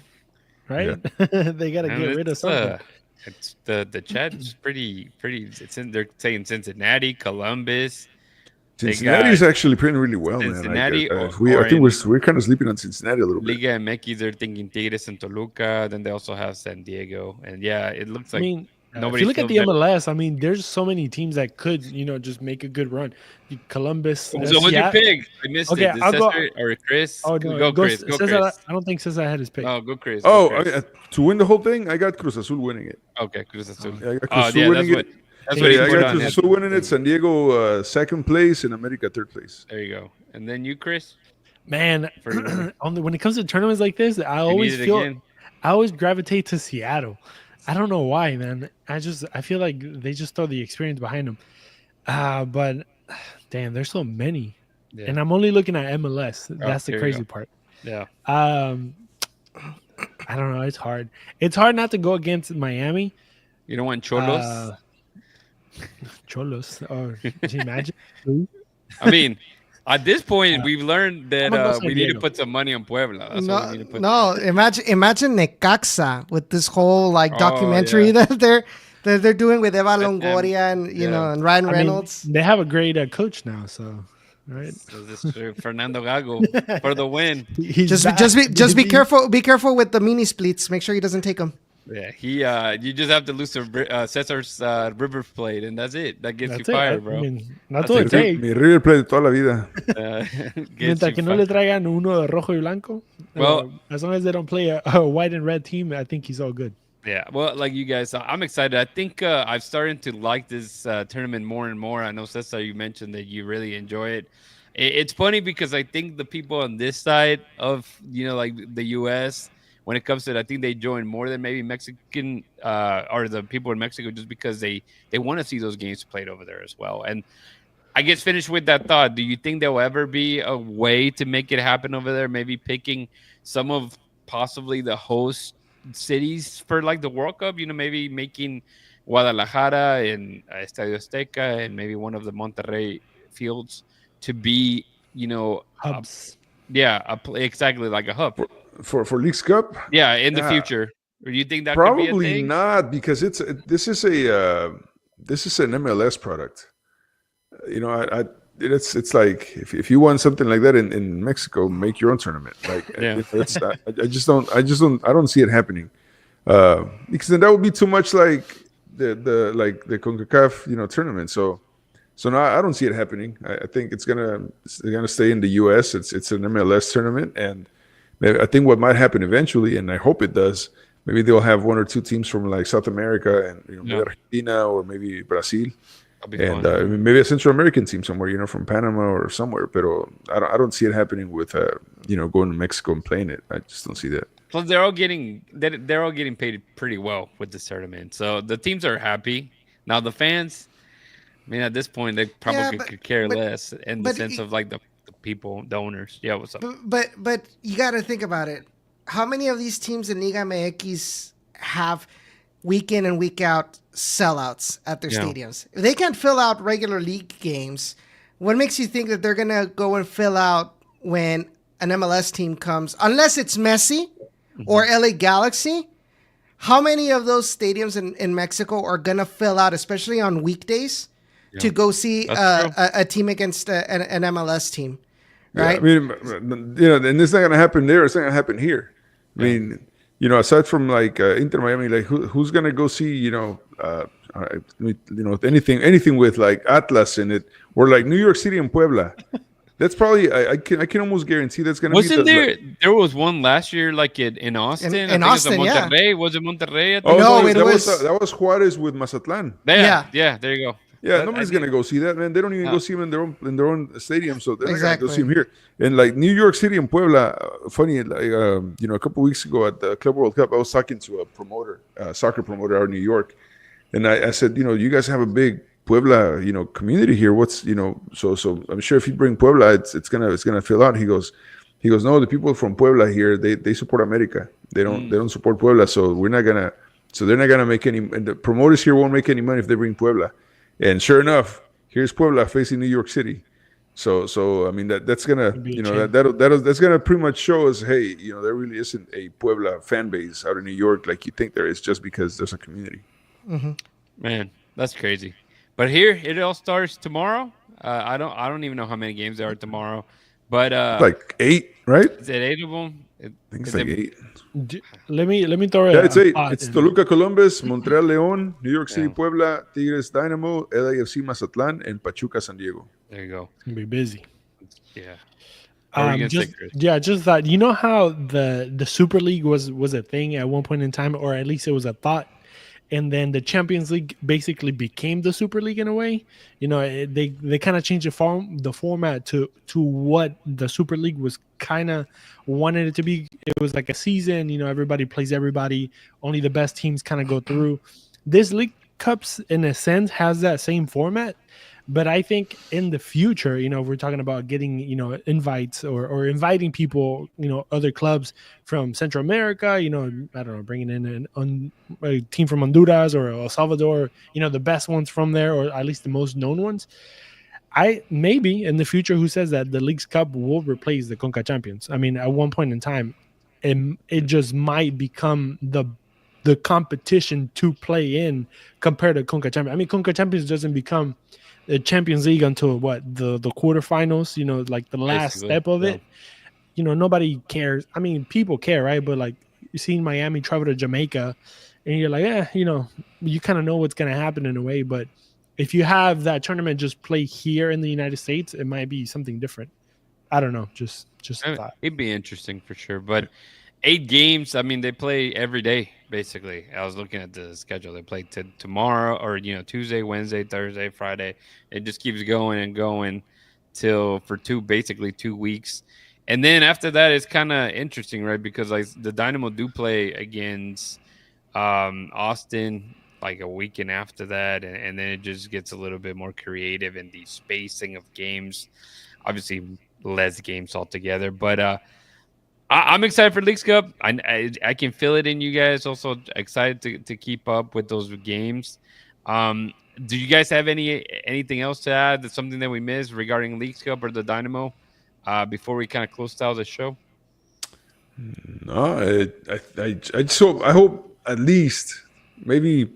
S2: right, they gotta get rid of something.
S1: It's the chat is pretty. They're saying Cincinnati, Columbus.
S4: Cincinnati's actually playing really well,
S1: Cincinnati,
S4: man. I think we're kind of sleeping on Cincinnati a little bit.
S1: Liga MX, they're thinking Tigres and Toluca. Then they also have San Diego, and it looks like.
S2: If you look at the MLS, there's so many teams that could, just make a good run. Columbus.
S1: So what'd you pick? I missed it.
S2: I'll go.
S1: Or Chris?
S2: Oh, no,
S1: go Chris. Go
S2: Cesar,
S1: Chris.
S2: I don't think Cesar had his pick.
S1: Oh, go Chris.
S4: To win the whole thing, I got Cruz Azul winning it.
S1: Okay, Cruz Azul.
S4: I got Cruz Azul winning it.
S1: That's what
S4: I got Cruz Azul winning it. San Diego second place, and America third place.
S1: There you go. And then you, Chris?
S2: Man, when it comes to tournaments like this, I always gravitate to Seattle. I don't know why, man. I feel like they just throw the experience behind them. But damn, there's so many, and I'm only looking at MLS. That's the crazy part.
S1: Yeah.
S2: I don't know. It's hard. It's hard not to go against Miami.
S1: You don't want Cholos?
S2: Cholos. Or can you imagine?
S1: At this point, we've learned that we need to put some money on Puebla. That's what we need to put.
S3: Imagine Necaxa with this whole documentary that they're doing with Eva Longoria and Ryan Reynolds.
S2: They have a great coach now, so right.
S1: So this is Fernando Gago for the win.
S3: Just be careful. Be careful with the mini splits. Make sure he doesn't take them.
S1: Yeah, you just have to lose to Cesar's River Plate, and that's it. That gets you fired, bro.
S2: That's all it takes.
S4: Mi River Plate toda la vida.
S2: Mientras que no le traigan uno de rojo y blanco. Well, as long as they don't play a white and red team, I think he's all good.
S1: Yeah, well, like you guys, I'm excited. I think I've started to like this tournament more and more. I know, Cesar, you mentioned that you really enjoy it. It's funny because I think the people on this side of, like the U.S., when it comes to it, I think they join more than maybe Mexican or the people in Mexico, just because they want to see those games played over there as well. And I guess finish with that thought. Do you think there'll ever be a way to make it happen over there? Maybe picking some of possibly the host cities for like the World Cup, maybe making Guadalajara and Estadio Azteca and maybe one of the Monterrey fields to be,
S2: hubs.
S1: Exactly, like a hub
S4: for Leagues Cup.
S1: Yeah, in the future. Or do you think that
S4: probably
S1: could be a thing?
S4: Not, because this is an MLS product. It's like if you want something like that in Mexico, make your own tournament. Like, I don't see it happening, because then that would be too much like the CONCACAF tournament. So no, I don't see it happening. I think it's gonna stay in the U.S. It's an MLS tournament, and I think what might happen eventually, and I hope it does, maybe they'll have one or two teams from like South America and maybe Argentina or maybe Brazil. And maybe a Central American team somewhere, from Panama or somewhere. But I don't see it happening with going to Mexico and playing it. I just don't see that.
S1: Plus, they're all getting paid pretty well with this tournament, so the teams are happy. Now the fans, I mean, at this point, they probably could care less in the sense of like the people, the owners. Yeah, what's up?
S3: But you got to think about it. How many of these teams in Liga MX have week in and week out sellouts at their stadiums? If they can't fill out regular league games, what makes you think that they're going to go and fill out when an MLS team comes? Unless it's Messi or LA Galaxy. How many of those stadiums in Mexico are going to fill out, especially on weekdays, to go see a team against an MLS team? Right?
S4: Yeah, I mean, and it's not going to happen there. It's not going to happen here. I mean, aside from like Inter Miami, like who's gonna go see anything with like Atlas in it, or like New York City and Puebla? That's probably I can almost guarantee that's gonna.
S1: Wasn't there? There was one last year, like in Austin.
S3: In Austin,
S1: Monterrey. Was it Monterrey?
S4: That was Juarez with Mazatlán.
S1: Yeah, there you go.
S4: Yeah, nobody's gonna go see that, man. They don't even go see them in their own stadium, so they're not gonna go see them here. And like New York City and Puebla, funny, like a couple weeks ago at the Club World Cup, I was talking to a promoter, soccer promoter out of New York, and I said, you guys have a big Puebla, community here. What's so I'm sure if you bring Puebla, it's gonna fill out. He goes, no, the people from Puebla here, they support America. They don't support Puebla, so they're not gonna make any. And the promoters here won't make any money if they bring Puebla. And sure enough, here's Puebla facing New York City. So I mean that's gonna that's gonna pretty much show us, hey, there really isn't a Puebla fan base out in New York like you think there is, just because there's a community.
S3: Mm-hmm.
S1: Man, that's crazy. But here it all starts tomorrow. I don't even know how many games there are tomorrow, but
S4: like 8, right?
S1: Is it 8 of them?
S4: I think it's like 8.
S2: Let me throw it.
S4: Yeah, it's 8. It's Toluca, Columbus, Montreal, León, New York City, Puebla, Tigres, Dynamo, LAFC, Mazatlán, and Pachuca, San Diego.
S1: There you go.
S2: It's gonna be busy.
S1: Yeah.
S2: Just that. How the Super League was a thing at one point in time, or at least it was a thought, and then the Champions League basically became the Super League in a way. They kind of changed the format to what the Super League was kind of wanted it to be. It was like a season, everybody plays everybody, only the best teams kind of go through. This League Cups in a sense has that same format, but I think in the future, we're talking about getting invites or inviting people, other clubs from Central America, I don't know, bringing in a team from Honduras or El Salvador, the best ones from there, or at least the most known ones. Maybe in the future, who says that the Leagues Cup will replace the Conca Champions? I mean, at one point in time, it just might become the competition to play in compared to Conca Champions. I mean, Conca Champions doesn't become the Champions League until the quarterfinals, like the last step of it. Nobody cares. I mean, people care, right? But like, you see Miami travel to Jamaica and you're like, you kind of know what's going to happen in a way, but if you have that tournament just play here in the United States, it might be something different. I don't know. Just a thought.
S1: It'd be interesting for sure. But 8 games, I mean, they play every day, basically. I was looking at the schedule. They play tomorrow or, Tuesday, Wednesday, Thursday, Friday. It just keeps going and going for basically 2 weeks. And then after that, it's kind of interesting, right? Because like the Dynamo do play against Austin like a weekend after that, and then it just gets a little bit more creative in the spacing of games. Obviously, less games altogether, but I'm excited for Leagues Cup. I can feel it in you guys. Also excited to keep up with those games. Do you guys have anything else to add? That's something that we missed regarding Leagues Cup or the Dynamo before we kind of close out the show?
S4: No, I hope at least maybe,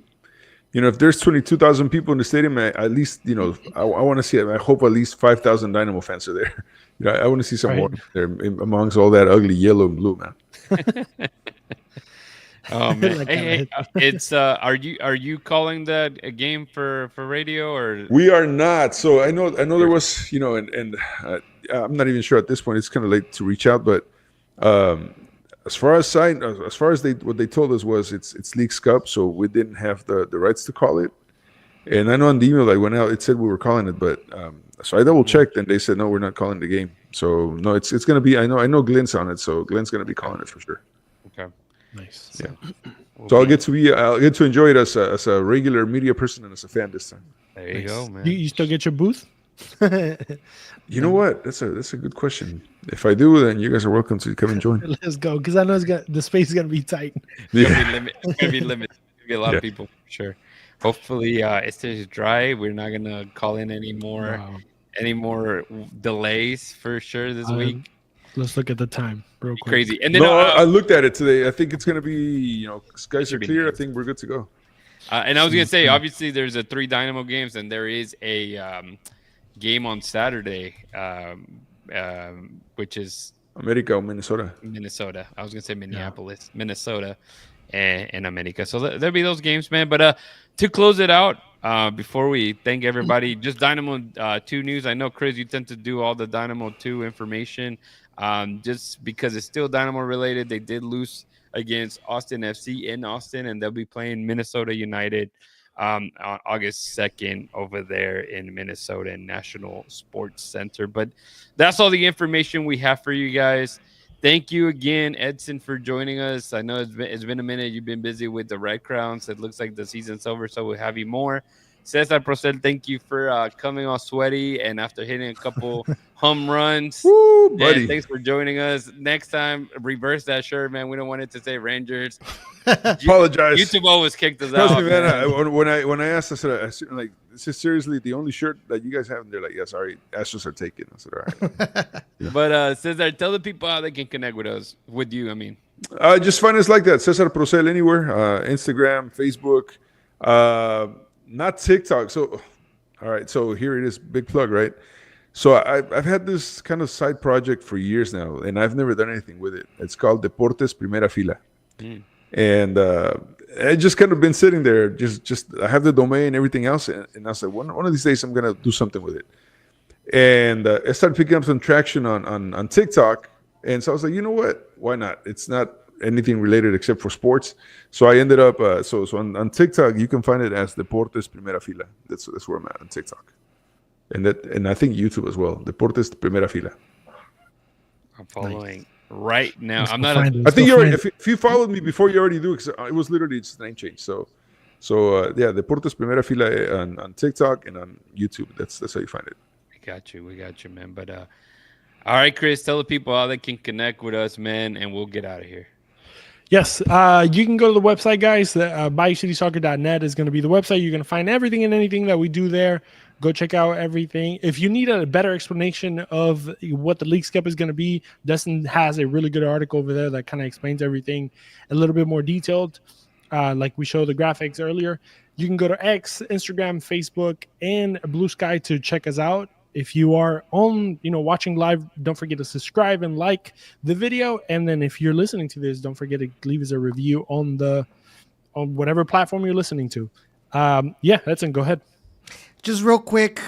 S4: if there's 22,000 people in the stadium, at least, I want to see it. I hope at least 5,000 Dynamo fans are there. I want to see some more there amongst all that ugly yellow and blue, man.
S1: Oh man! Hey, it's are you calling that a game for radio or?
S4: We are not. So I know there was, and I'm not even sure at this point. It's kind of late to reach out, but as far as what they told us was it's Leagues Cup, so we didn't have the rights to call it. And I know on the email that went out, it said we were calling it, but so I double checked and they said no, we're not calling the game. So no, it's gonna be. I know Glenn's on it, so Glenn's gonna be calling it for sure.
S1: Okay.
S2: Nice.
S4: Yeah. So I'll get to enjoy it as a regular media person and as a fan this time.
S1: There you go, man.
S2: You still get your booth?
S4: You know what? That's a good question. If I do, then you guys are welcome to come and join.
S2: Let's go, because I know the space is gonna be tight.
S1: It's gonna be limited. It's gonna be a lot of people for sure. Hopefully, it stays dry. We're not gonna call in any more delays for sure this week.
S2: Let's look at the time real quick.
S1: Crazy. And then
S4: I looked at it today. I think it's going to be, skies are clear. I think we're good to go.
S1: And I was going to say, obviously, there's 3 Dynamo games, and there is a game on Saturday, which is
S4: America or Minnesota.
S1: Minnesota. I was going to say Minneapolis, Minnesota, and America. So there'll be those games, man. But to close it out, before we thank everybody, just Dynamo 2 news. I know, Chris, you tend to do all the Dynamo 2 information. Just because it's still Dynamo related. They did lose against Austin FC in Austin, and they'll be playing Minnesota United on August 2nd over there in Minnesota National Sports Center. But that's all the information we have for you guys. Thank you again, Edson, for joining us. I know it's been a minute. You've been busy with the Red Crowns. It looks like the season's over, so we'll have you more. César Procel, thank you for coming all sweaty and after hitting a couple home runs.
S4: Woo, buddy.
S1: Thanks for joining us. Next time, reverse that shirt, man. We don't want it to say Rangers.
S4: Apologize.
S1: YouTube always kicked us out.
S4: Me, man. When I asked, I said, like, this is seriously the only shirt that you guys have? And they're like, yeah, sorry, Astros are taken. I said, all right.
S1: Yeah. But Cesar, tell the people how they can connect with you. I mean,
S4: just find us like that. César Procel anywhere. Instagram, Facebook. Not TikTok. So, all right. So here it is. Big plug, right? So I've had this kind of side project for years now, and I've never done anything with it. It's called Deportes Primera Fila. And I just kind of been sitting there. Just I have the domain and everything else. And I was like, one of these days I'm going to do something with it. And I started picking up some traction on TikTok. And so I was like, you know what? Why not? It's not anything related except for sports. So I ended up so on TikTok you can find it as Deportes Primera Fila. That's where I'm at on TikTok, and I think YouTube as well. Deportes Primera Fila.
S1: I'm following right now. I'm not.
S4: I think you already. If you followed me before, you already do, because it was literally just a name change. So yeah, Deportes Primera Fila on TikTok and on YouTube. That's how you find it.
S1: We got you, man. But all right, Chris, tell the people how they can connect with us, man, and we'll get out of here.
S2: Yes, you can go to the website, guys. BayouCitySoccer.net is going to be the website. You're going to find everything and anything that we do there. Go check out everything. If you need a better explanation of what the Leagues Cup is going to be, Dustin has a really good article over there that kind of explains everything a little bit more detailed. Like we showed the graphics earlier. You can go to X, Instagram, Facebook, and Blue Sky to check us out. If you are on, watching live, don't forget to subscribe and like the video. And then if you're listening to this, don't forget to leave us a review on whatever platform you're listening to. Yeah, Edson, go ahead.
S3: Just real quick,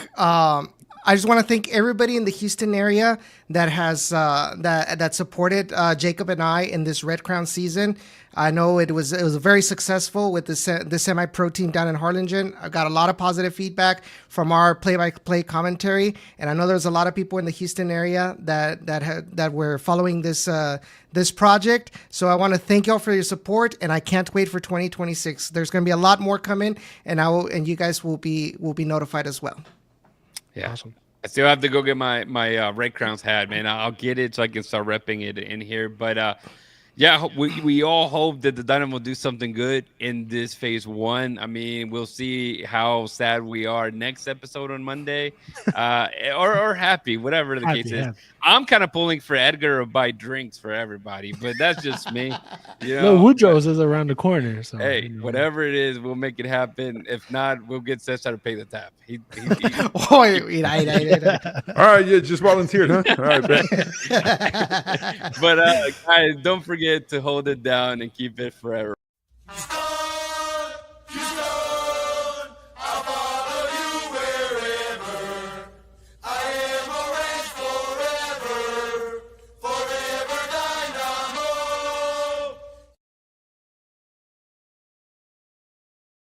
S3: I just want to thank everybody in the Houston area that has that supported Jacob and I in this Red Crown season. I know it was very successful with the semi-pro team down in Harlingen. I got a lot of positive feedback from our play-by-play commentary, and I know there's a lot of people in the Houston area that were following this project. So I want to thank y'all for your support, and I can't wait for 2026. There's going to be a lot more coming, and you guys will be notified as well.
S1: Yeah. Awesome. I still have to go get my Red Crowns hat, man. I'll get it so I can start repping it in here. But yeah, we all hope that the Dynamo will do something good in this phase 1. I mean, we'll see how sad we are next episode on Monday, or happy, whatever the case is. I'm kind of pulling for Edgar to buy drinks for everybody, but that's just me. You know,
S2: Woodrow's is around the corner. So
S1: hey, whatever it is, we'll make it happen. If not, we'll get Cesar to pay the tab.
S3: All
S4: right, yeah, just volunteered, huh? All right, bet.
S1: But guys, don't forget to hold it down and keep it forever.